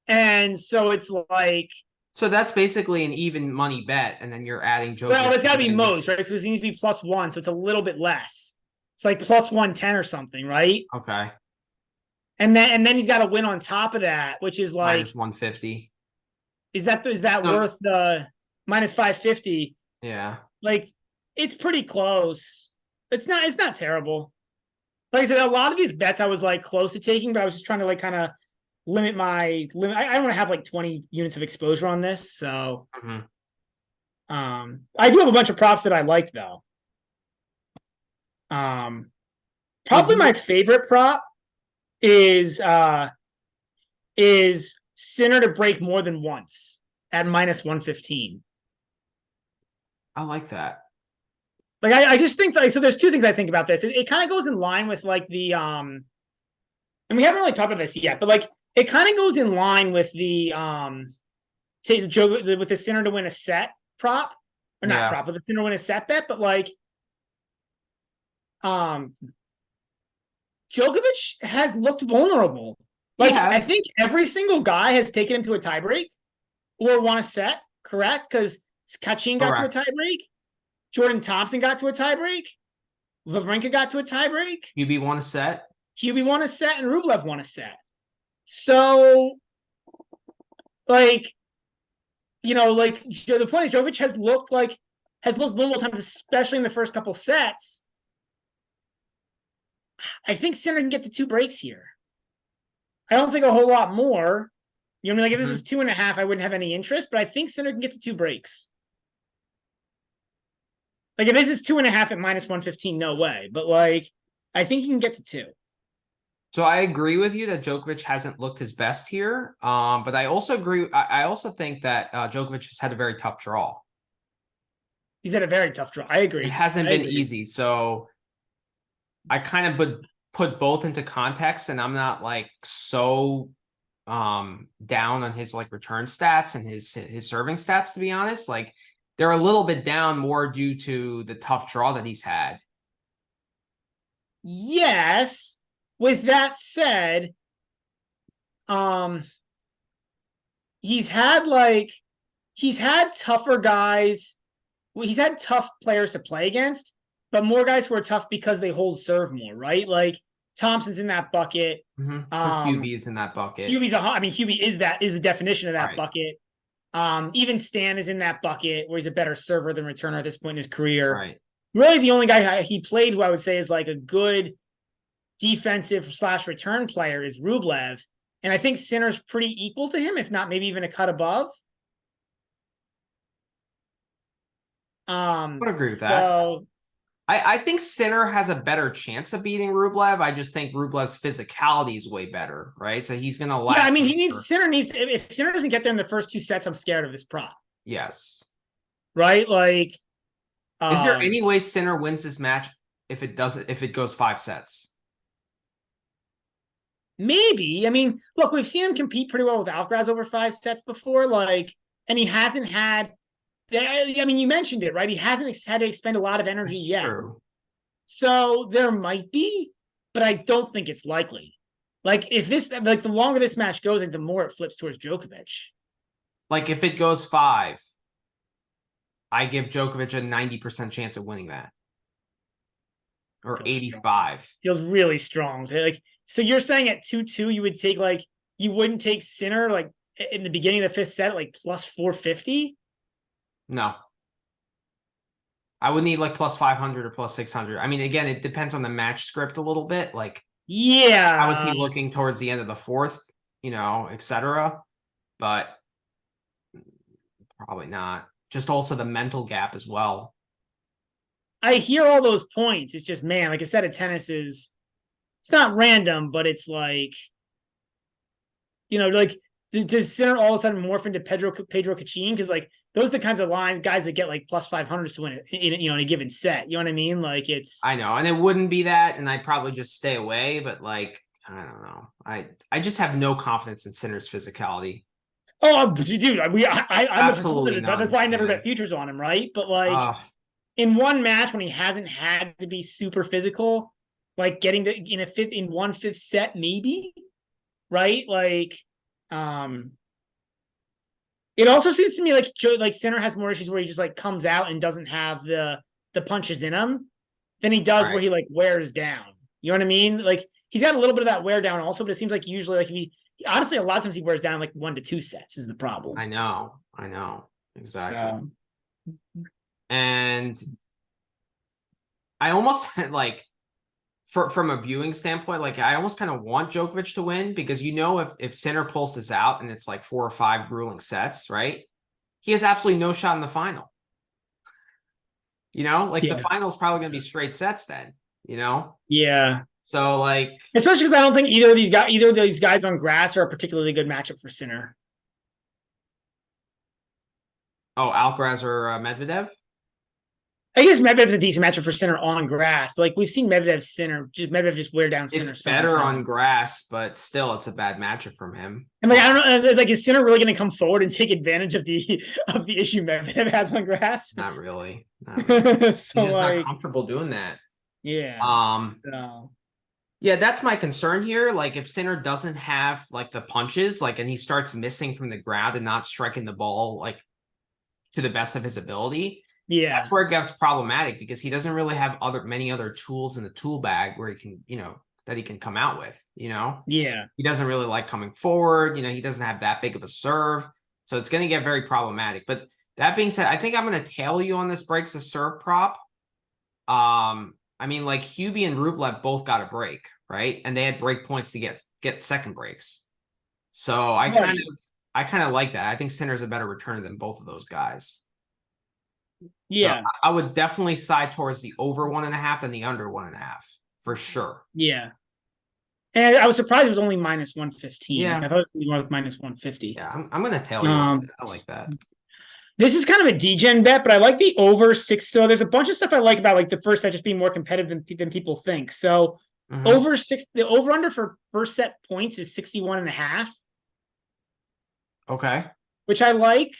And so it's like, So that's basically an even money bet, and then you're adding Djokovic. well, it's got to be win, most, right? Because it needs to be +1, so it's a little bit less. It's like plus 110 or something, right? Okay. And then he's got to win on top of that, which is like Minus 150. is that No. worth the minus 550? Yeah. Like it's pretty close. It's not terrible. Like I said, a lot of these bets I was like close to taking, but I was just trying to like kind of limit my limit. I don't want to have like 20 units of exposure on this. So Mm-hmm. I do have a bunch of props that I like though. Probably my favorite prop is Sinner to break more than once at minus 115. I like that. Like I just think like so there's two things I think about this. It kind of goes in line with like the and we haven't really talked about this yet, but like it kind of goes in line with the say the joke with the Sinner to win a set prop or not prop, but the Sinner to win a set bet, but like Djokovic has looked vulnerable. Like I think every single guy has taken him to a tiebreak or won a set, correct? Because Kachin got to a tiebreak. Jordan Thompson got to a tiebreak. Wawrinka got to a tiebreak. Hubie won a set. Hubie won a set, and Rublev won a set. So, like, you know, like the point is, Djokovic has looked vulnerable times, especially in the first couple sets. I think Sinner can get to 2 breaks here. I don't think a whole lot more. You know, like if this was 2.5, I wouldn't have any interest, but I think Sinner can get to 2 breaks. Like if this is 2.5 at minus 115, no way. But like, I think he can get to 2. So I agree with you that Djokovic hasn't looked his best here. But I also agree. I also think that Djokovic has had a very tough draw. He's had a very tough draw. I agree. It hasn't been easy. So I kind of would put both into context, and I'm not like so down on his like return stats and his serving stats, to be honest. Like they're a little bit down more due to the tough draw that he's had. Yes. With that said, he's had tougher guys. He's had tough players to play against, but more guys who are tough because they hold serve more, right? Like Thompson's in that bucket. Hubie is in that bucket. Hubie is the definition of that bucket. Even Stan is in that bucket where he's a better server than returner at this point in his career. Right. Really, the only guy he played who I would say is like a good defensive / return player is Rublev. And I think Sinner's pretty equal to him, if not maybe even a cut above. I would agree with that. I think Sinner has a better chance of beating Rublev. I just think Rublev's physicality is way better, right? So he's going to last. Yeah, I mean, Sinner needs to, if Sinner doesn't get there in the first 2 sets, I'm scared of this prop. Yes. Right? Like, is there any way Sinner wins this match if it goes 5 sets? Maybe. I mean, look, we've seen him compete pretty well with Alcaraz over 5 sets before, like, and he hasn't had. I mean, you mentioned it, right? He hasn't had to expend a lot of energy yet. True. So there might be, but I don't think it's likely. Like if this, like the longer this match goes, like the more it flips towards Djokovic. Like if it goes 5, I give Djokovic a 90% chance of winning that. Or Feels 85. strong. Feels really strong. Like, so you're saying at 2-2, you would take like, you wouldn't take Sinner like in the beginning of the 5th set, like plus 450? No. I would need like plus 500 or plus 600. I mean, again, it depends on the match script a little bit. Like, Yeah. how is he looking towards the end of the 4th, etc. But probably not. Just also the mental gap as well. I hear all those points. It's just, man, like a set of tennis is, it's not random, but it's like, like does Sinner all of a sudden morph into Pedro Cachin? Because like those are the kinds of guys that get like plus 500 to win it in a given set. You know what I mean? Like it's. I know, and it wouldn't be that, and I'd probably just stay away. But like, I don't know. I just have no confidence in Sinner's physicality. Oh, dude, I'm a Absolutely proponent. That's none. why I never Yeah. bet futures on him, right? But like in one match when he hasn't had to be super physical, like getting to in 1/5 set, maybe, right? Like, it also seems to me like Sinner has more issues where he just like comes out and doesn't have the punches in him than he does where he like wears down. You know what I mean? Like he's got a little bit of that wear down also, but it seems like usually like if he honestly a lot of times he wears down like 1 to 2 sets is the problem. I know. Exactly. So And I almost like from a viewing standpoint, like I almost kind of want Djokovic to win because if Sinner pulls this out and it's like 4 or 5 grueling sets, right? He has absolutely no shot in the final. Like the final is probably going to be straight sets then, yeah. So like, Especially because I don't think either of these guys on grass are a particularly good matchup for Sinner. oh, Alcaraz or Medvedev? I guess Medvedev's a decent matchup for Sinner on grass, but like we've seen Medvedev just wear down Sinner. It's better on grass, but still, it's a bad matchup from him. And like I don't know, like is Sinner really going to come forward and take advantage of the issue Medvedev has on grass? Not really. Not really. So He's just like, not comfortable doing that. Yeah. So. Yeah, that's my concern here. Like, if Sinner doesn't have like the punches, like, and he starts missing from the ground and not striking the ball like to the best of his ability, Yeah. that's where it gets problematic because he doesn't really have many other tools in the tool bag where he can, that he can come out with. Yeah. He doesn't really like coming forward. He doesn't have that big of a serve, so it's going to get very problematic. But that being said, I think I'm going to tail you on this breaks a serve prop. I mean, like Hubie and Rublev both got a break, right? And they had break points to get second breaks. So I kind of like that. I think Sinner's a better returner than both of those guys. Yeah. So I would definitely side towards the over 1.5 than the under 1.5 for sure. Yeah. And I was surprised it was only minus 115. Yeah. Like, I thought it was more like minus 150. Yeah, I'm going to tail you on it. I like that. This is kind of a degen bet, but I like the over 6. So there's a bunch of stuff I like about like the first set just being more competitive than people think. So over 6, the over under for first set points is 61.5. Okay. Which I like.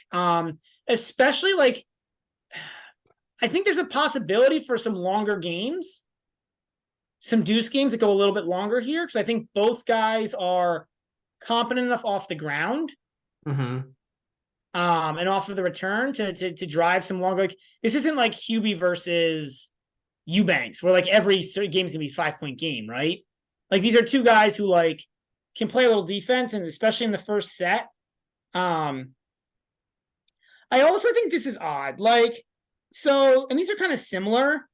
Especially like I think there's a possibility for some longer games, some deuce games that go a little bit longer here, because I think both guys are competent enough off the ground. And off of the return to drive some longer. Like this isn't like Hubie versus Eubanks, where like every game's gonna be 5-point game, right? Like these are two guys who like can play a little defense, and especially in the first set. I also think this is odd. Like, so, and these are kind of similar,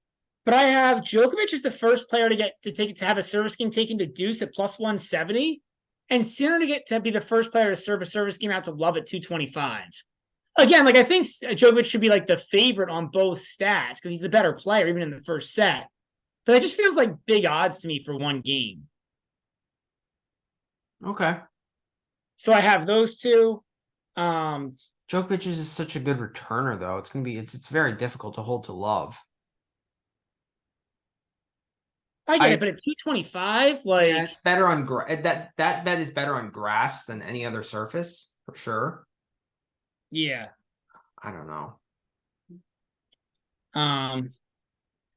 but I have Djokovic is the first player to have a service game taken to deuce at plus 170. And Sinner to be the first player to serve a service game out to love at 225. Again, like I think Djokovic should be like the favorite on both stats because he's the better player even in the first set. But it just feels like big odds to me for one game. Okay. So I have those two. Djokovic is such a good returner, though. It's very difficult to hold to love. I get it, but at 225, like yeah, it's better on that bet is better on grass than any other surface for sure. Yeah, I don't know.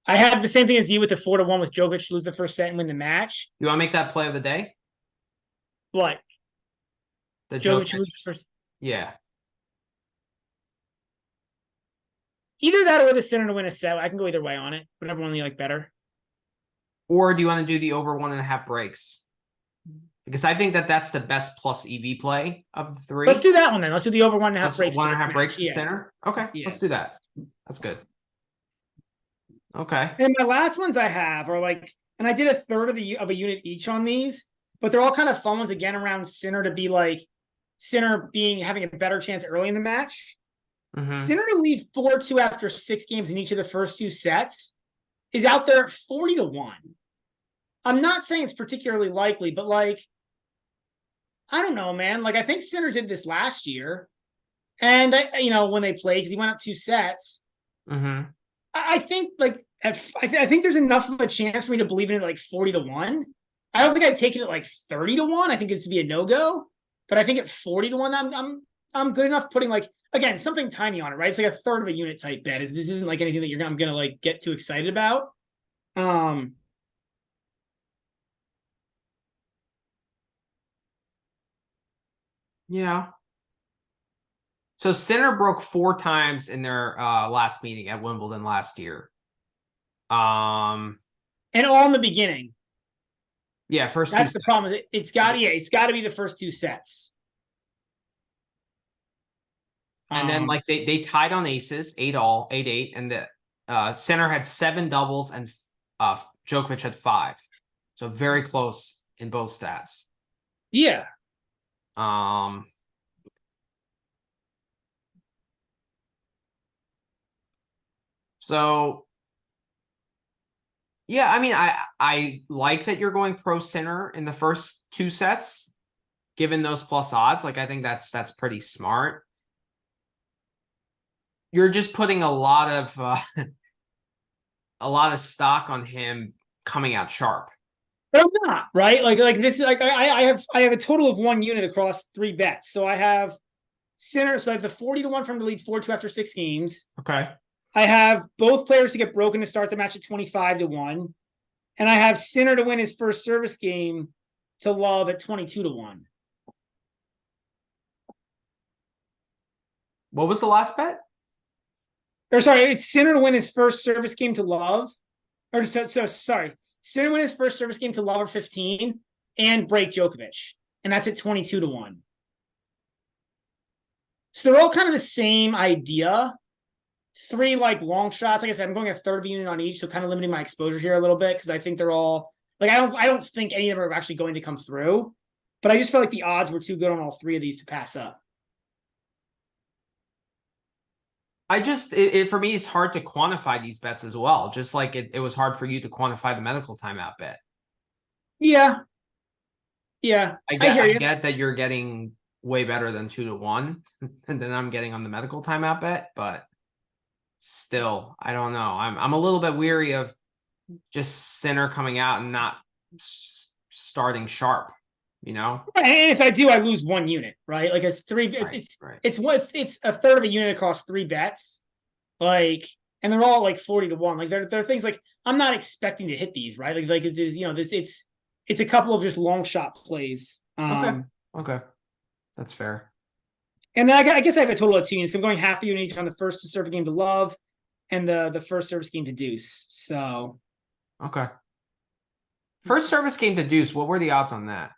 I had the same thing as you with the 4-1 with Djokovic to lose the first set and win the match. You want to make that play of the day? What? The Djokovic to lose Djokovic. the first. Yeah. Either that or the Sinner to win a set. I can go either way on it. Whatever one you like better. Or do you want to do the over 1.5 breaks? Because I think that's the best plus EV play of the three. Let's do that one then. Let's do the over 1.5 Let's breaks. 1.5 breaks for yeah. Center. Okay, Yeah. let's do that. That's good. Okay. And my last ones I have are like, and I did a third of a unit each on these, but they're all kind of fun ones again around Sinner to be like Sinner having a better chance early in the match. Sinner to lead 4-2 after 6 games in each of the first 2 sets is out there at 40-1. I'm not saying it's particularly likely, but like, I don't know, man. Like, I think Sinner did this last year, and when they played, because he went up 2 sets. I think like I think there's enough of a chance for me to believe in it like 40-1. I don't think I'd take it at like 30-1. I think it's to be a no-go. But I think at 40-1, I'm good enough putting like, again, something tiny on it, right? It's like a third of a unit type bet. This isn't like anything that I'm gonna like get too excited about. Yeah. So Sinner broke 4 times in their last meeting at Wimbledon last year. And all in the beginning. Yeah, first That's 2 the sets. problem. It's got to be the first 2 sets. And then like they tied on aces, 8-all, 8-8, and the Sinner had 7 doubles and Djokovic had 5. So very close in both stats. Yeah. So yeah, I mean, I like that you're going pro Sinner in the first 2 sets, given those plus odds. Like, I think that's pretty smart. You're just putting a lot of stock on him coming out sharp. But I'm not, right? Like this is like I have a total of 1 unit across 3 bets. So I have Sinner, so I have the 40-1 from the lead 4-2 after 6 games. Okay. I have both players to get broken to start the match at 25-1. And I have Sinner to win his first service game to love at 22-1. What was the last bet? Or sorry, it's Sinner to win his first service game to love. Or sorry. Sinner to win his first service game to love or 15 and break Djokovic. And that's at 22-1. So they're all kind of the same idea. 3 like long shots. Like I said, I'm going a third of a unit on each, so kind of limiting my exposure here a little bit because I think they're all like I don't think any of them are actually going to come through. But I just feel like the odds were too good on all 3 of these to pass up. For me, it's hard to quantify these bets as well. Just like it was hard for you to quantify the medical timeout bet. Yeah. I get that you're getting way better than 2-1 and then I'm getting on the medical timeout bet, but still, I don't know. I'm a little bit weary of just Sinner coming out and not starting sharp, And if I do, I lose 1 unit, right? Like it's 3. It's a third of a unit across 3 bets, like, and they're all like 40-1. Like there are things like I'm not expecting to hit these, right? Like it's a couple of just long shot plays. Okay, that's fair. And then I guess I have a total of 2 units. I'm going half a unit each on the first to serve game to love, and the first service game to deuce. So okay, first service game to deuce. What were the odds on that?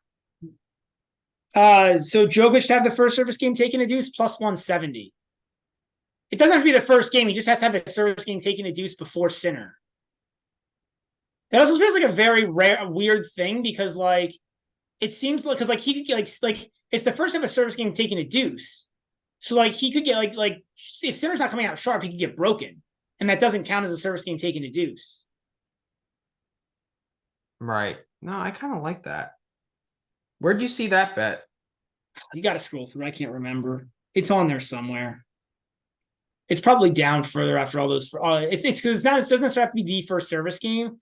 So Djokovic to have the first service game taken to deuce plus 170. It doesn't have to be the first game. He just has to have a service game taken to deuce before Sinner. It also feels like a very weird thing because like it seems like because like he could get like it's the first time a service game taken to deuce. So like he could get like if Sinner's not coming out sharp, he could get broken. And that doesn't count as a service game taken to deuce. Right. No, I kind of like that. Where'd you see that bet? You got to scroll through. I can't remember. It's on there somewhere. It's probably down further after all those. It's because it doesn't necessarily have to be the first service game.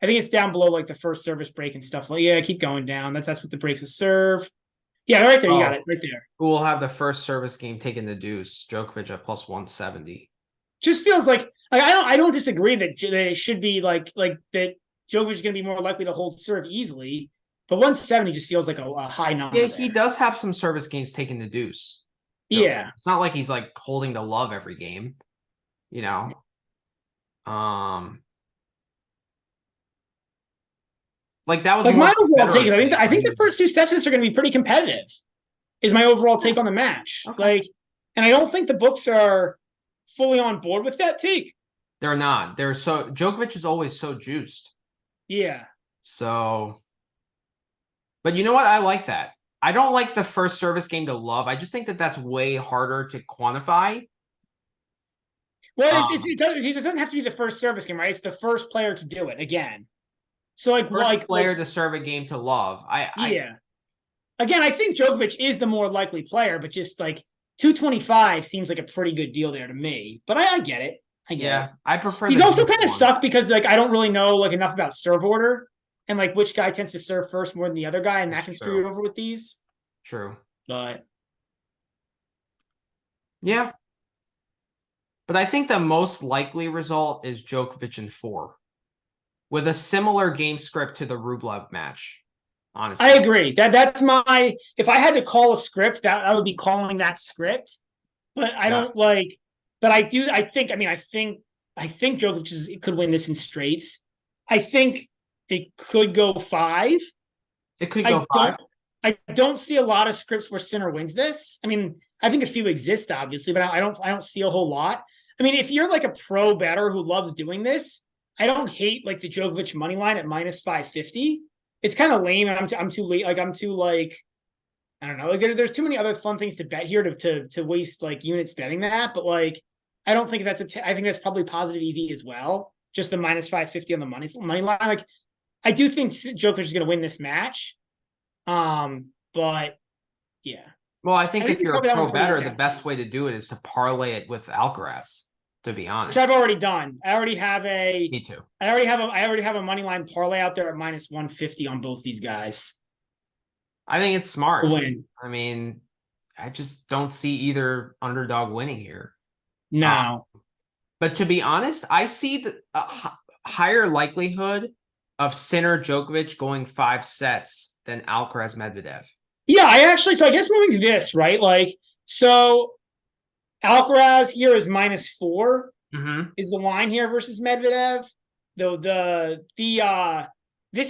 I think it's down below like the first service break and stuff. Like keep going down. That's what the breaks a serve. Yeah, right there. You got it right there. We'll have the first service game taken to deuce. Djokovic at plus 170. Just feels like Like I don't disagree that it should be like that Djokovic is going to be more likely to hold serve easily, but 170 just feels like a high number. Yeah, there. he does have some service games taken to deuce. Yeah. It's not like he's like holding the love every game, you know. Like that was like more my overall take. I think he the first two sets are going to be pretty competitive. Is my overall take on the match. Okay. Like, and I don't think the books are fully on board with that take. They're not. They're so Djokovic is always so juiced. Yeah. So, but you know what? I like that. I don't like the first service game to love. I just think that that's way harder to quantify. Well, it doesn't have to be the first service game, right? It's the first player to do it again. So First player to serve a game to love. Yeah. Again, I think Djokovic is the more likely player, but just like 225 seems like a pretty good deal there to me. But I get it. I get it. I prefer. He's also kind of sucked because like I don't really know like enough about serve order and like which guy tends to serve first more than the other guy, and that can screw you over with these. True. But yeah. But I think the most likely result is Djokovic in 4 with a similar game script to the Rublev match. Honestly, I agree. That's my if I had to call a script, that I would be calling that script. But I don't like but I think Djokovic could win this in straights. I think it could go 5. It could go 5. I don't see a lot of scripts where Sinner wins this. I mean, I think a few exist, obviously, but I don't see a whole lot. I mean, if you're like a pro bettor who loves doing this, I don't hate like the Djokovic money line at minus 550. It's kind of lame, and I'm too late. Like I'm too like I don't know. Like there's too many other fun things to bet here to waste like units betting that. But like I don't think that's I think that's probably positive EV as well. Just the minus 550 on the money line. Like I do think Djokovic is going to win this match. But yeah. Well, I think if you're a pro bettor, the best way to do it is to parlay it with Alcaraz, to be honest. Which I've already done. I already have Me too. I already have a money line parlay out there at minus 150 on both these guys. I think it's smart. Win. I mean, I just don't see either underdog winning here. No. But to be honest, I see the higher likelihood of Sinner Djokovic going 5 sets than Alcaraz Medvedev. Yeah, so I guess moving to this, right? Like, so Alcaraz here is minus 4 is the line here versus Medvedev. Though this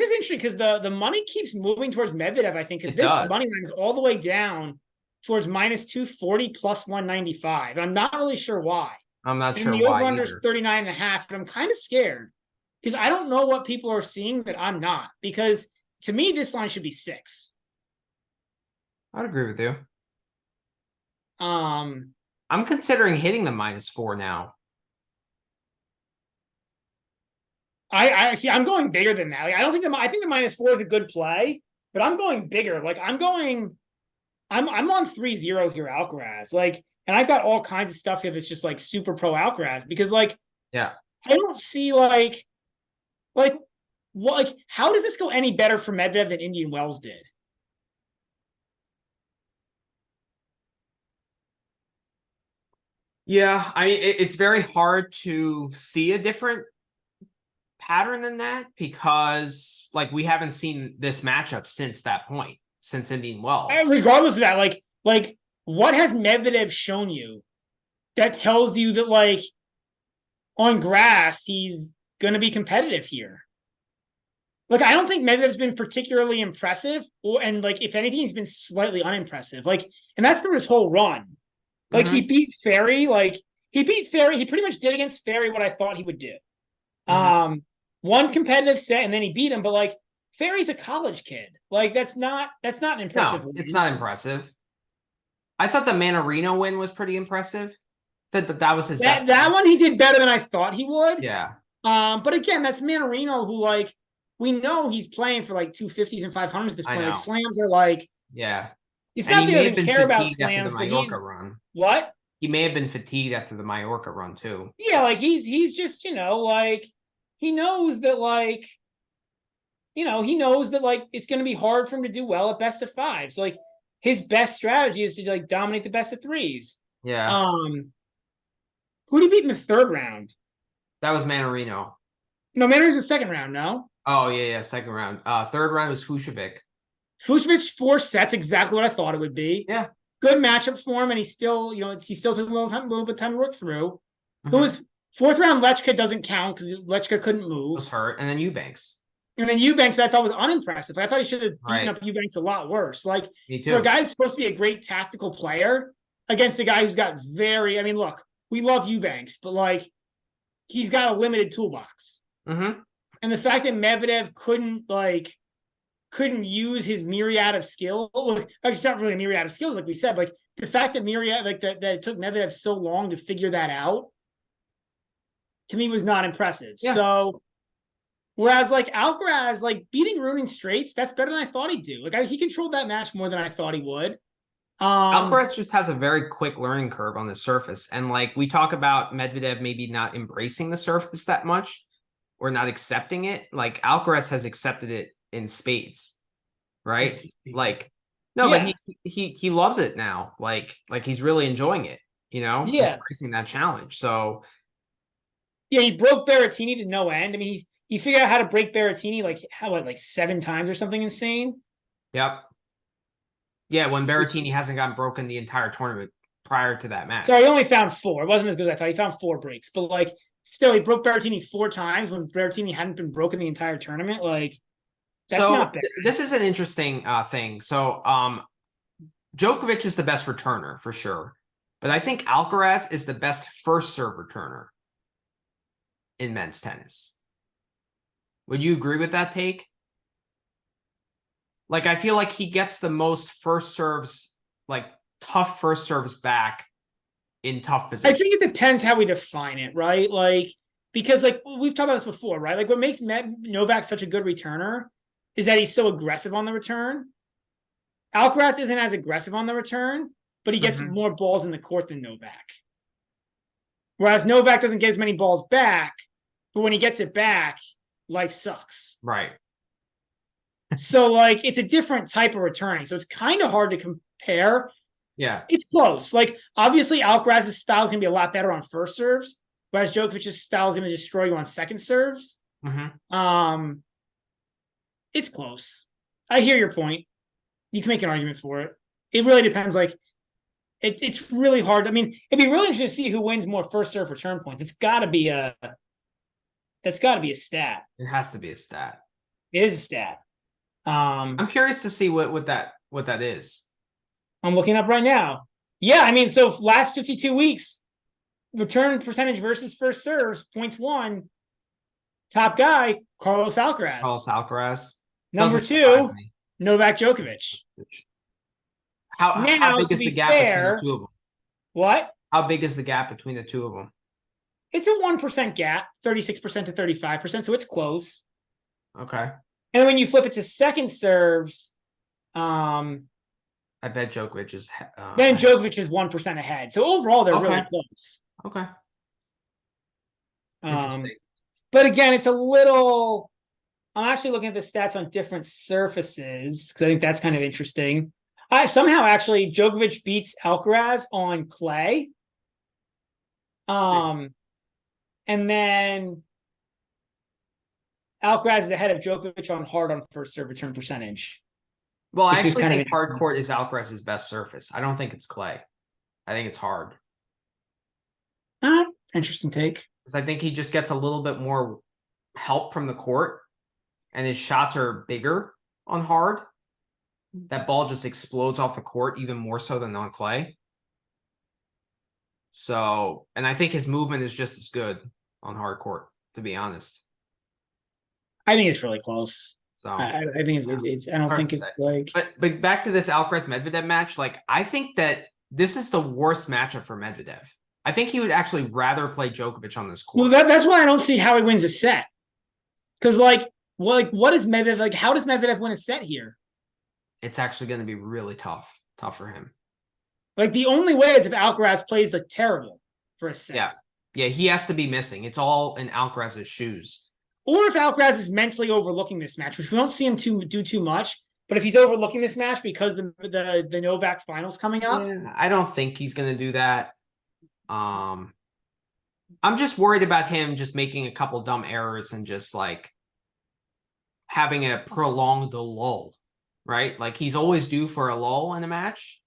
is interesting because the money keeps moving towards Medvedev, I think, because this money line is all the way down towards minus 240 plus 195. I'm not really sure why. I'm not sure why. The over-under is 39.5, but I'm kind of scared because I don't know what people are seeing that I'm not. Because to me, this line should be 6. I'd agree with you. I'm considering hitting the minus 4 now. I see. I'm going bigger than that. Like, I think the minus 4 is a good play, but I'm going bigger. Like I'm on 3-0 here, Alcaraz. Like, and I've got all kinds of stuff here that's just like super pro Alcaraz because like, yeah, I don't see like what how does this go any better for Medvedev than Indian Wells did? Yeah, I mean, it's very hard to see a different pattern than that because, like, we haven't seen this matchup since that point, since Indian Wells. And regardless of that, like, what has Medvedev shown you that tells you that, like, on grass, he's going to be competitive here? Like, I don't think Medvedev's been particularly impressive, and, like, if anything, he's been slightly unimpressive. Like, and that's through his whole run. Like, he beat Ferry. Like, he pretty much did against Ferry what I thought he would do. One competitive set, and then he beat him. But, like, Ferry's a college kid. Like, that's not an impressive win. It's not impressive. I thought the Manarino win was pretty impressive. That was his best. That one he did better than I thought he would. Yeah. But again, that's Manarino who, like, we know he's playing for, like, 250s and 500s at this point. Like, slams are, like... Yeah. It's not that he doesn't care about slams, after the Mallorca run. What? He may have been fatigued after the Mallorca run too. Yeah, like he's just, you know, like he knows that like it's going to be hard for him to do well at best of 5. So like his best strategy is to like dominate the best of 3s. Yeah. Who did he beat in the 3rd round? That was Manarino. No, Manarino's the second round, no? Oh, yeah, second round. Third round was Fucsovics. Fucsovics 4 sets, exactly what I thought it would be. Yeah. Good matchup for him, and he still took a little bit of time to work through. Mm-hmm. It was fourth round. Lechka doesn't count because Lechka couldn't move. Was hurt, and then Eubanks. And then Eubanks, I thought was unimpressive. I thought he should have beaten Right. up Eubanks a lot worse. Like Me too. for a guy who's supposed to be a great tactical player against a guy who's got very. I mean, look, we love Eubanks, but like he's got a limited toolbox. Mm-hmm. And the fact that Medvedev couldn't use his myriad of skills. Well, it's not really a myriad of skills, like we said. Like the fact that that it took Medvedev so long to figure that out, to me, was not impressive. Yeah. So, whereas like Alcaraz, like beating Rune in straights, that's better than I thought he'd do. Like he controlled that match more than I thought he would. Alcaraz just has a very quick learning curve on the surface, and like we talk about Medvedev maybe not embracing the surface that much or not accepting it. Like Alcaraz has accepted it in spades, right? Like no, yeah. but he loves it now. Like he's really enjoing it, Yeah, embracing that challenge. So yeah, he broke Berrettini to no end. I mean, he figured out how to break Berrettini like 7 times or something insane. Yep. Yeah, when Berrettini hasn't gotten broken the entire tournament prior to that match. So he only found 4. It wasn't as good as I thought. He found 4 breaks, but like still, he broke Berrettini 4 times when Berrettini hadn't been broken the entire tournament. Like that's not bad. This is an interesting thing. So Djokovic is the best returner for sure, but I think Alcaraz is the best first serve returner in men's tennis. Would you agree with that take? Like, I feel like he gets the most first serves, like tough first serves back in tough positions. I think it depends how we define it, right? Like, because like we've talked about this before, right? Like what makes Novak such a good returner is that he's so aggressive on the return. Alcaraz isn't as aggressive on the return, but he gets more balls in the court than Novak. Whereas Novak doesn't get as many balls back, but when he gets it back, life sucks. Right. So like it's a different type of returning. So it's kind of hard to compare. Yeah. It's close. Like obviously Alcaraz's style is going to be a lot better on first serves, whereas Djokovic's style is going to destroy you on second serves. It's close. I hear your point. You can make an argument for it. It really depends. Like it's really hard. I mean, it'd be really interesting to see who wins more first serve return points. That's got to be a stat. It has to be a stat. It is a stat. I'm curious to see what that is. I'm looking up right now. Yeah, I mean, so last 52 weeks, return percentage versus first serves, points won. Top guy, Carlos Alcaraz. Carlos Alcaraz. Number 2, Novak Djokovic. How big is the gap between the two of them? What? How big is the gap between the two of them? It's a 1% gap, 36% to 35%, so it's close. Okay. And when you flip it to second serves, I bet Djokovic is. then Djokovic is 1% ahead. So overall, they're really close. Okay. Interesting. But again, it's a little. I'm actually looking at the stats on different surfaces because I think that's kind of interesting. Somehow actually Djokovic beats Alcaraz on clay. And then Alcaraz is ahead of Djokovic on hard on first serve return percentage. Well, I actually think hard court is Alcaraz's best surface. I don't think it's clay. I think it's hard. Interesting take. Because I think he just gets a little bit more help from the court, and his shots are bigger on hard. That ball just explodes off the court even more so than on clay. So, and I think his movement is just as good on hard court, to be honest. I think it's really close. So I think it's I don't think it's like. But back to this Alcaraz Medvedev match, like I think that this is the worst matchup for Medvedev. I think he would actually rather play Djokovic on this court. Well, that's why I don't see how he wins a set. Because what is Medvedev like? How does Medvedev win a set here? It's actually going to be really tough for him. Like the only way is if Alcaraz plays like terrible for a set. Yeah, he has to be missing. It's all in Alcaraz's shoes. Or if Alcaraz is mentally overlooking this match, which we don't see him do too much. But if he's overlooking this match because the Novak finals coming up, I don't think he's going to do that. I'm just worried about him just making a couple dumb errors and just like having a prolonged lull, right? Like he's always due for a lull in a match.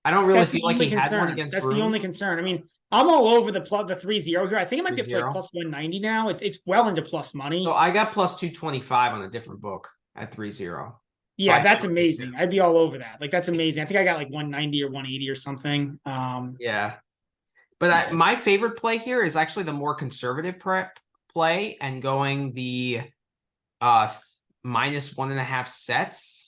I don't really That's the feel like only he had one concern. against That's the Rune. only concern. I mean, I'm all over the 3-0 here. I think it might be up to like 3-0. plus 190 now. It's well into plus money. So I got plus 225 on a different book at 3-0. So Yeah, I that's hit it amazing. too. I'd be all over that. Like that's amazing. I think I got like 190 or 180 or something. Yeah. But Yeah. my favorite play here is actually the more conservative play and going the minus 1.5 sets.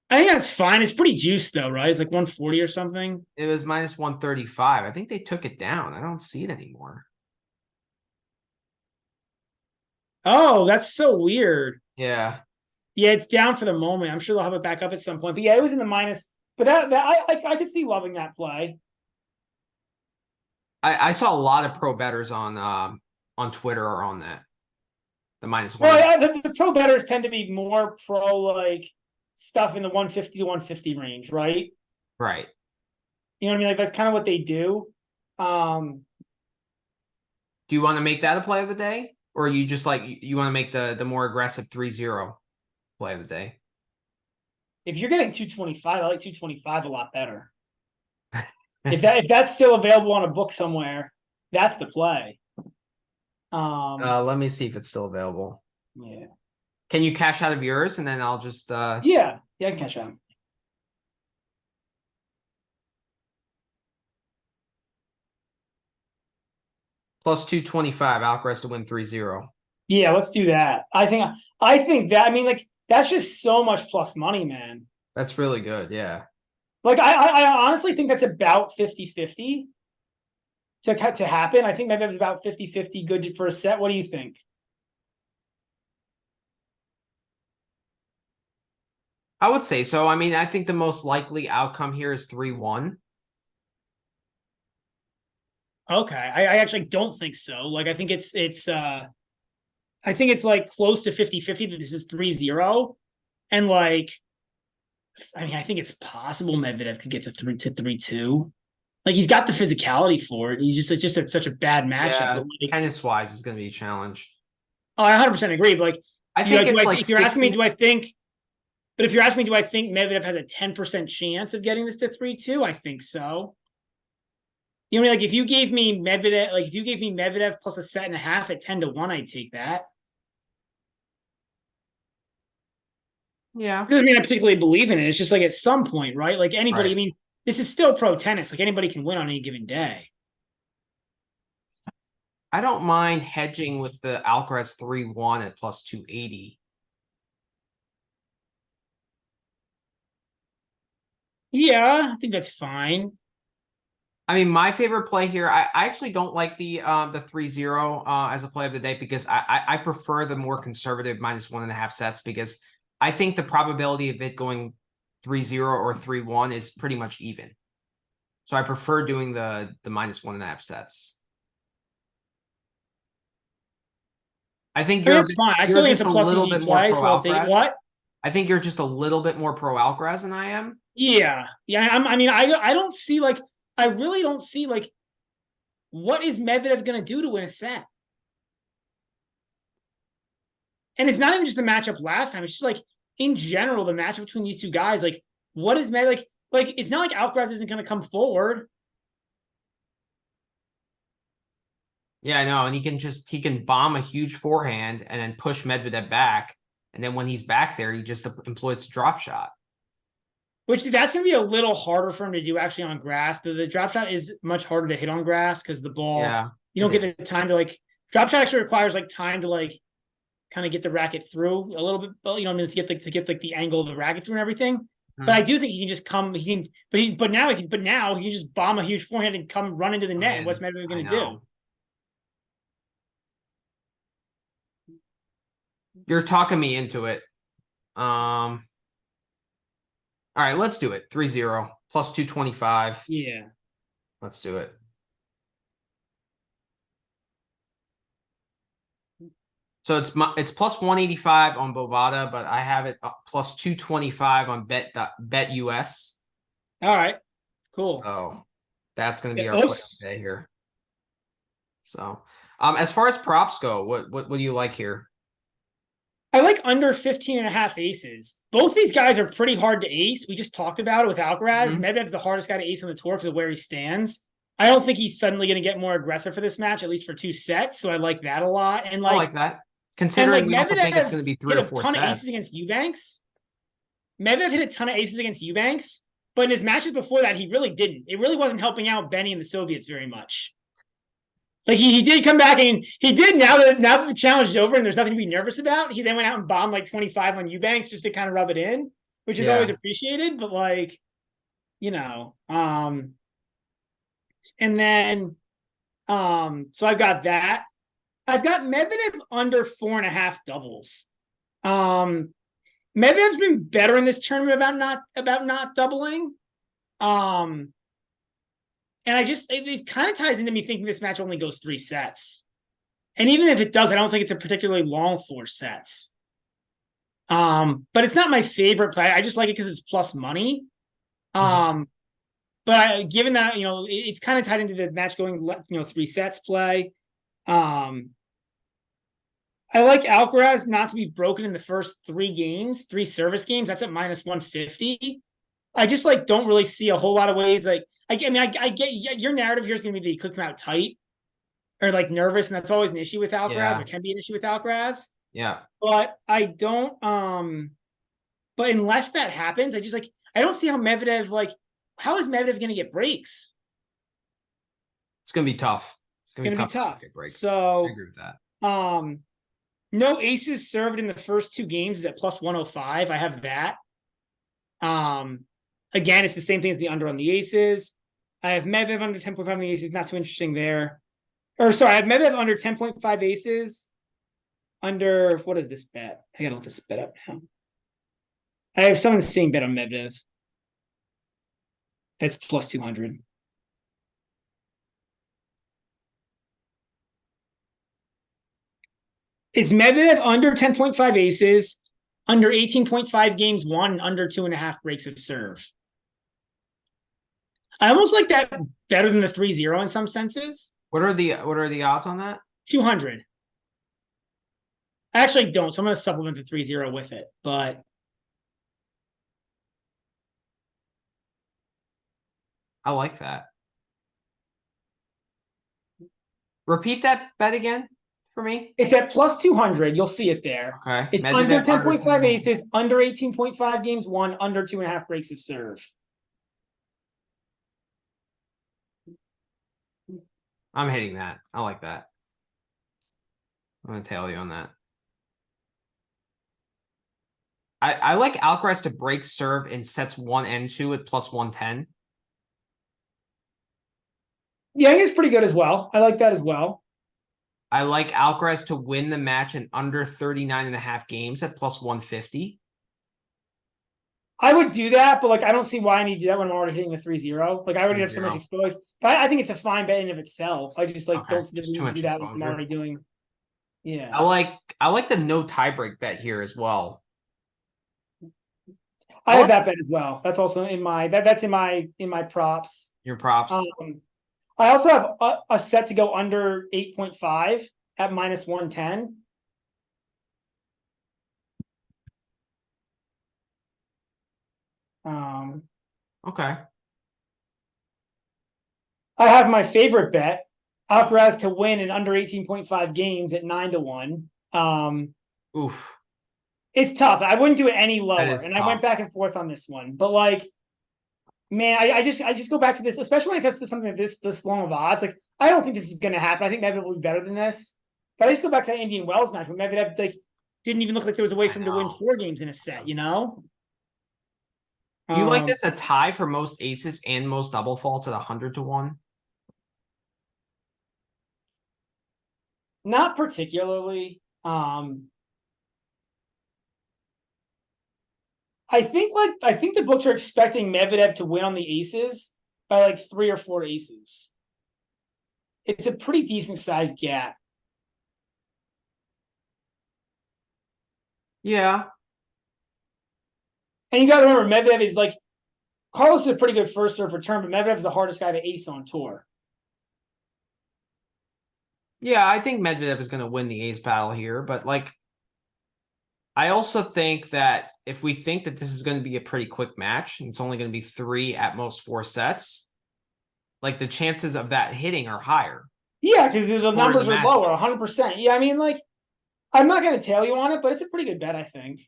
I think that's fine. It's pretty juiced though, right? It's like 140 or something. It was minus 135. I think they took it down. I don't see it anymore. Oh, that's so weird. Yeah. Yeah, it's down for the moment. I'm sure they'll have it back up at some point. But yeah, it was in the minus. But I could see loving that play. I saw a lot of pro bettors on Twitter or on that. The minus one. Well, yeah, the pro bettors tend to be more pro like stuff in the 150 to 150 range, right? Right. You know what I mean? Like that's kind of what they do. Um, Do you want to make that a play of the day? Or you just like you want to make the more aggressive 3-0 play of the day? if you're getting 225, I like 225 a lot better. If that's still available on a book somewhere, that's the play. Let me see if it's still available. Yeah. Can you cash out of yours and then I'll just Yeah, I can catch on. plus 225 Alcaraz to win 3-0. Yeah, let's do that. I think that I mean like that's just so much plus money, man. That's really good. Yeah. Like I honestly think that's about 50-50 to happen. I think maybe it's about 50-50 good for a set. What do you think? I would say so. I mean, I think the most likely outcome here is 3-1. Okay. I actually don't think so. Like I think I think it's like close to 50-50 that this is 3-0. And like I mean, I think it's possible Medvedev could get to 3-2. Like he's got the physicality for it. He's just such a bad matchup. Yeah, But like, tennis wise is going to be a challenge. oh, I 100% agree. But like, I think it's like if you're asking me, 60. but if you're asking me, do I think Medvedev has a 10% chance of getting this to 3-2? I think so. You know, like if you gave me Medvedev plus a set and a half at 10-1, I'd take that. Yeah. Doesn't mean I particularly believe in it. It's just like at some point, right? Like anybody, I Right. mean, this is still pro tennis. Like anybody can win on any given day. I don't mind hedging with the Alcaraz 3-1 at plus 280. Yeah, I think that's fine. I mean, my favorite play here, I actually don't like the 3-0 as a play of the day because I prefer the more conservative minus 1.5 sets because I think the probability of it going 3-0 or 3-1 is pretty much even. So I prefer doing the minus 1.5 sets. I think That's fine. I still think it's just a a plus little EV bit more play, pro so I'll take it. Alcaraz. What? I think you're just a little bit more pro Alcaraz than I am. Yeah, yeah. I mean, I don't see like I really don't see like what is Medvedev going to do to win a set. And it's not even just the matchup last time. It's just like in general the matchup between these two guys. Like, what is Med like? It's not like Alcaraz isn't going to come forward. Yeah, I know. And he can bomb a huge forehand and then push Medvedev back. And then when he's back there, he just employs a drop shot. Which that's going to be a little harder for him to do actually on grass. The drop shot is much harder to hit on grass because the ball, Yeah, you don't get the time to like, drop shot actually requires like time to like kind of get the racket through a little bit, you know, I mean, to get like the angle of the racket through and everything. But I do think he can just come. But now he can just bomb a huge forehand and come run into the net. And what's Medvedev going to do? You're talking me into it. All right, let's do it. 3-0 plus 225. Yeah. Let's do it. So it's plus 185 on Bovada, but I have it plus 225 on BetUS. All right. Cool. So that's going to be our play today here. So, as far as props go, what do you like here? I like under 15.5 aces. Both these guys are pretty hard to ace. We just talked about it with Alcaraz. Medvedev's the hardest guy to ace on the tour because of where he stands. I don't think he's suddenly going to get more aggressive for this match, at least for 2 sets. So I like that a lot. And I like that. Considering we also think it's going to be 3 hit or 4 ton sets. of aces against Eubanks. Medvedev hit a ton of aces against Eubanks, but in his matches before that, he really didn't. It really wasn't helping out Benny and the Soviets very much. Like he did come back and he did now that the challenge is over and there's nothing to be nervous about. He then went out and bombed like 25 on Eubanks just to kind of rub it in, which is always appreciated. But like, and then so I've got that. I've got Medvedev under 4.5 doubles. Medvedev's been better in this tournament about not doubling. And it kind of ties into me thinking this match only goes 3 sets. And even if it does, I don't think it's a particularly long 4 sets. But it's not my favorite play. I just like it because it's plus money. But given that, it's kind of tied into the match going, 3 sets play. I like Alcaraz not to be broken in the first 3 service games. That's at minus 150. I just don't really see a whole lot of ways. I get your narrative here is going to be that he could come out tight or nervous, and that's always an issue with Alcaraz, or can be an issue with Alcaraz. Yeah. But I don't. But unless that happens, I don't see how Medvedev how is Medvedev going to get breaks? It's going to be tough. It's going to be tough. To get breaks. So I agree with that. No aces served in the first 2 games is at plus 105. I have that. Again, it's the same thing as the under on the aces. I have Medvedev under 10.5 on the aces. Not too interesting there. I have Medvedev under 10.5 aces. Under, what is this bet? I gotta look this bet up now. I have some of the same bet on Medvedev. That's plus 200. It's Medvedev under 10.5 aces, under 18.5 games won, and under 2.5 breaks of serve. I almost like that better than the 3-0 in some senses. What are the odds on that? 200. I actually don't, so I'm going to supplement the 3-0 with it. But I like that. Repeat that bet again for me. It's at plus 200. You'll see it there. Okay. It's under 10.5 aces, under 18.5 games won, under 2.5 breaks of serve. I'm hitting that. I like that. I'm going to tail you on that. I like Alcaraz to break serve in sets 1 and 2 at plus 110. Yeah, I think it's pretty good as well. I like that as well. I like Alcaraz to win the match in under 39.5 games at plus 150. I would do that, but I don't see why I need to do that when I'm already hitting the 3-0. I already have so much exposure. But I think it's a fine bet in of itself. I just don't see the need to do that when I'm already doing. Yeah. I like the no tiebreak bet here as well. I have that bet as well. That's also in my that's in my props. Your props. I also have a set to go under 8.5 at minus 110. Okay. I have my favorite bet, Alcaraz to win in under 18.5 games at 9-1. Oof. It's tough. I wouldn't do it any lower. And tough. I went back and forth on this one. But man, I just go back to this, especially when it comes to something this long of odds. I don't think this is gonna happen. I think Medvedev will be better than this. But I just go back to that Indian Wells match where Medvedev didn't even look like there was a way for him to win 4 games in a set, you know? You like this a tie for most aces and most double faults at 100-1? Not particularly. I think the books are expecting Medvedev to win on the aces by 3 or 4 aces. It's a pretty decent sized gap. Yeah. And you got to remember, Medvedev is Carlos is a pretty good first serve return, but Medvedev's the hardest guy to ace on tour. Yeah, I think Medvedev is going to win the ace battle here, but like, I also think that if we think that this is going to be a pretty quick match, and it's only going to be 3 at most 4 sets, like the chances of that hitting are higher. Yeah, because the Shorter numbers the are lower, matches. 100%. Yeah, I mean, like, I'm not going to tail you on it, but it's a pretty good bet, I think.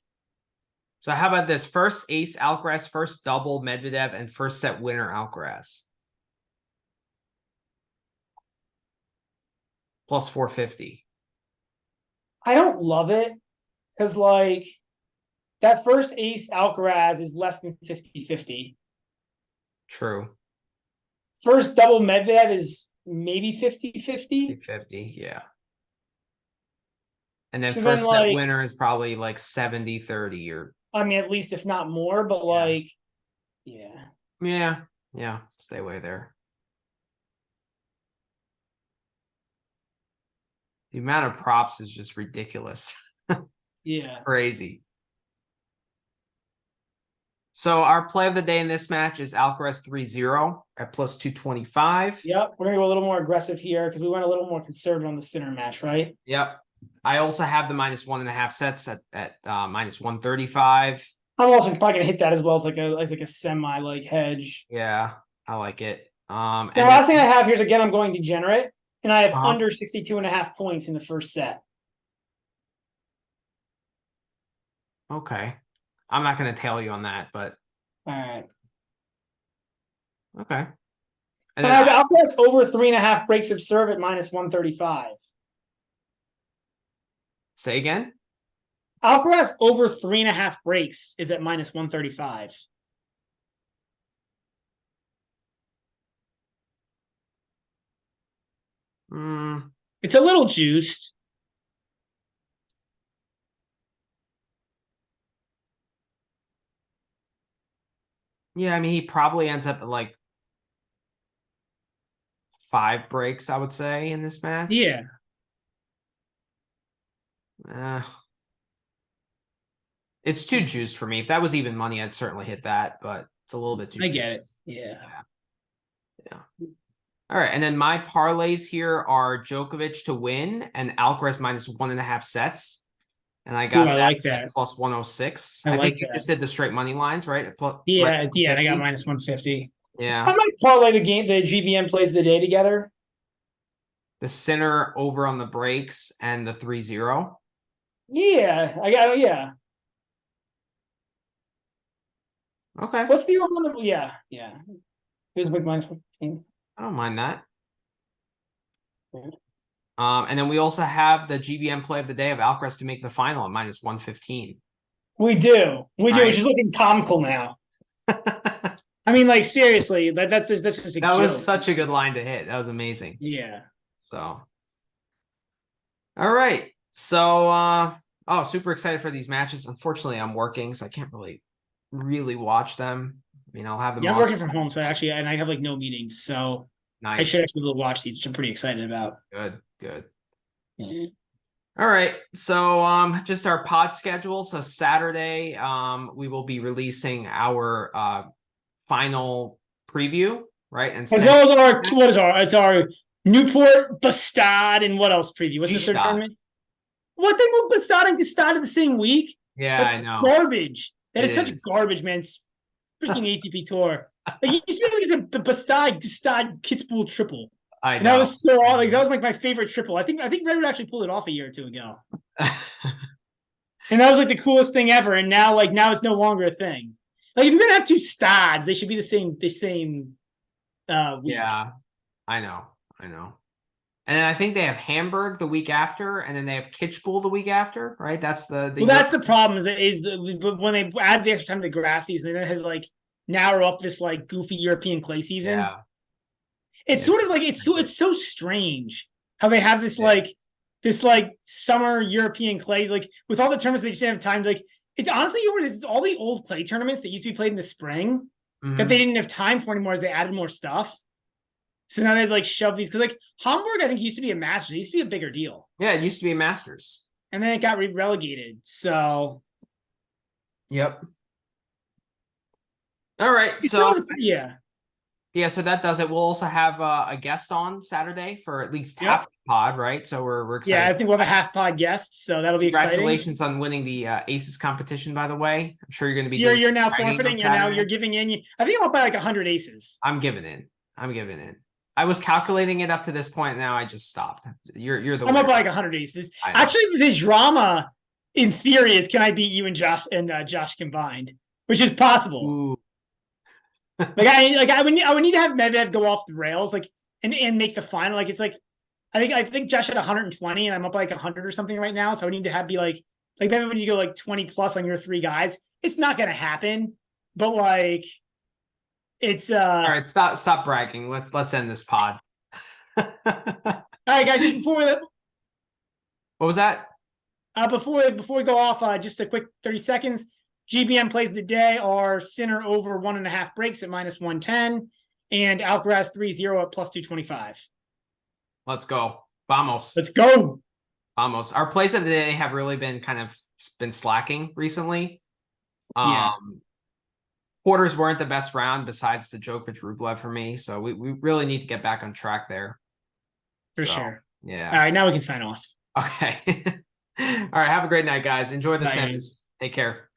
So how about this? First ace Alcaraz, first double Medvedev, and first set winner Alcaraz. Plus 450. I don't love it because, like, that first ace Alcaraz is less than 50-50. True. First double Medvedev is maybe 50-50. 50, yeah. And then So then, first set like, winner is probably like 70-30 or I mean, at least if not more, but yeah. like, yeah. Yeah. Stay away there. The amount of props is just ridiculous. It's Yeah. crazy. So our play of the day in this match is Alcaraz 3-0 at plus 225. Yep. We're gonna go a little more aggressive here because we went a little more conservative on the center match, right? Yep. I also have the -1.5 sets at minus 135. I'm also probably gonna hit that as well as like a semi like hedge. Yeah, I like it. The And last thing I then have here is again I'm going degenerate, and I have uh under 62.5 points in the first set. okay. I'm not gonna tail you on that, but All right. okay. And And then I have Alcaraz over 3.5 breaks of serve at minus 135. say again. Alcaraz over 3.5 breaks is at minus 135. Mm, It's a little juiced. yeah, I mean he probably ends up at like 5 breaks, I would say, in this match. Yeah, Uh, it's too juiced for me. If that was even money, I'd certainly hit that, but it's a little bit too I get it. juiced. Yeah. Yeah. All right, and then my parlays here are Djokovic to win and Alcaraz -1.5 sets. And I Ooh, got I that like at that. plus 106. I I think like you that. just did the straight money lines, right? At plus Yeah, yeah, and I got 150. minus 150. I Yeah. might parlay the GBM plays of the day together. The center over on the breaks and the 3-0. Yeah, I got yeah. Okay. What's the over on the yeah. Here's with minus 15. I don't mind that. And then we also have the GBM play of the day of Alcaraz to make the final at -115. We do, Right. which is looking comical now. I mean, like seriously, that's just a That was joke. such a good line to hit. That was amazing. Yeah. So, all right. So, oh, super excited for these matches. Unfortunately, I'm working, so I can't really watch them. I mean, I'll have them Yeah, I'm on. working from home, so actually, and I have like no meetings, so I should Nice. actually be able to watch these, which I'm pretty excited about. Good. Yeah. All right. So just our pod schedule. So Saturday, we will be releasing our final preview, right? And As send well as it's our Newport, Bastad, and what else preview? What's the third Gstaad. tournament? What they moved Bastad and Gstaad in the same week? Yeah, I That's know. garbage. That It is such is. garbage, man. It's freaking ATP tour. Like you used to be like the Bastad Gstaad Kitzbühel triple. I And that know. was so like that was like my favorite triple. I think Redwood actually pulled it off a year or two ago. And that was like the coolest thing ever. And now it's no longer a thing. Like if you're gonna have two stads, they should be the same week. Yeah, I know. And then I think they have Hamburg the week after, and then they have Kitzbühel the week after, right? That's the Well, that's the problem when they add the extra time to grass season, they then have to like narrow up this like goofy European clay season. Yeah. It's Yeah. sort of like it's so strange how they have this summer European clays, like with all the tournaments they just didn't have time to, like it's honestly it's all the old clay tournaments that used to be played in the spring that they didn't have time for anymore as they added more stuff. So now they've like shoved these because like Hamburg, I think used to be a Masters. It used to be a bigger deal. Yeah, it used to be a Masters. And then it got relegated. So yep. All right. it So yeah. Yeah, so that does it. We'll also have a guest on Saturday for at least half the pod, right? So we're Yeah, excited. I think we'll have a half pod guest, so that'll be exciting. Congratulations on winning the Aces competition, by the way. I'm sure you're going to be You're now bragging on forfeiting. Saturday. You're giving in. I think I'm up by like 100 aces. I'm giving in. I was calculating it up to this point. Now I just stopped. You're the I'm winner. up by like 100 aces. Actually, the drama in theory is, can I beat you and Josh combined, which is possible. Ooh. I would need to have Medvedev go off the rails, like, and make the final. Like, it's like I think Josh had 120 and I'm up by like 100 or something right now. So I would need to have be like maybe when you go like 20 plus on your 3 guys, it's not gonna happen. But like, it's All right, stop bragging. Let's end this pod. All right, guys. Just before what was that? Before we go off, just a quick 30 seconds. GBM plays of the day are Sinner over 1.5 breaks at -110 and Alcaraz 3-0 at +225. Let's go. Vamos. Let's go. Vamos. Our plays of the day have really been slacking recently. Quarters weren't the best round besides the Djokovic Rublev for me. So we really need to get back on track there. For sure. Yeah. All right, now we can sign off. Okay. All right. Have a great night, guys. Enjoy the Bye, semis. Take care.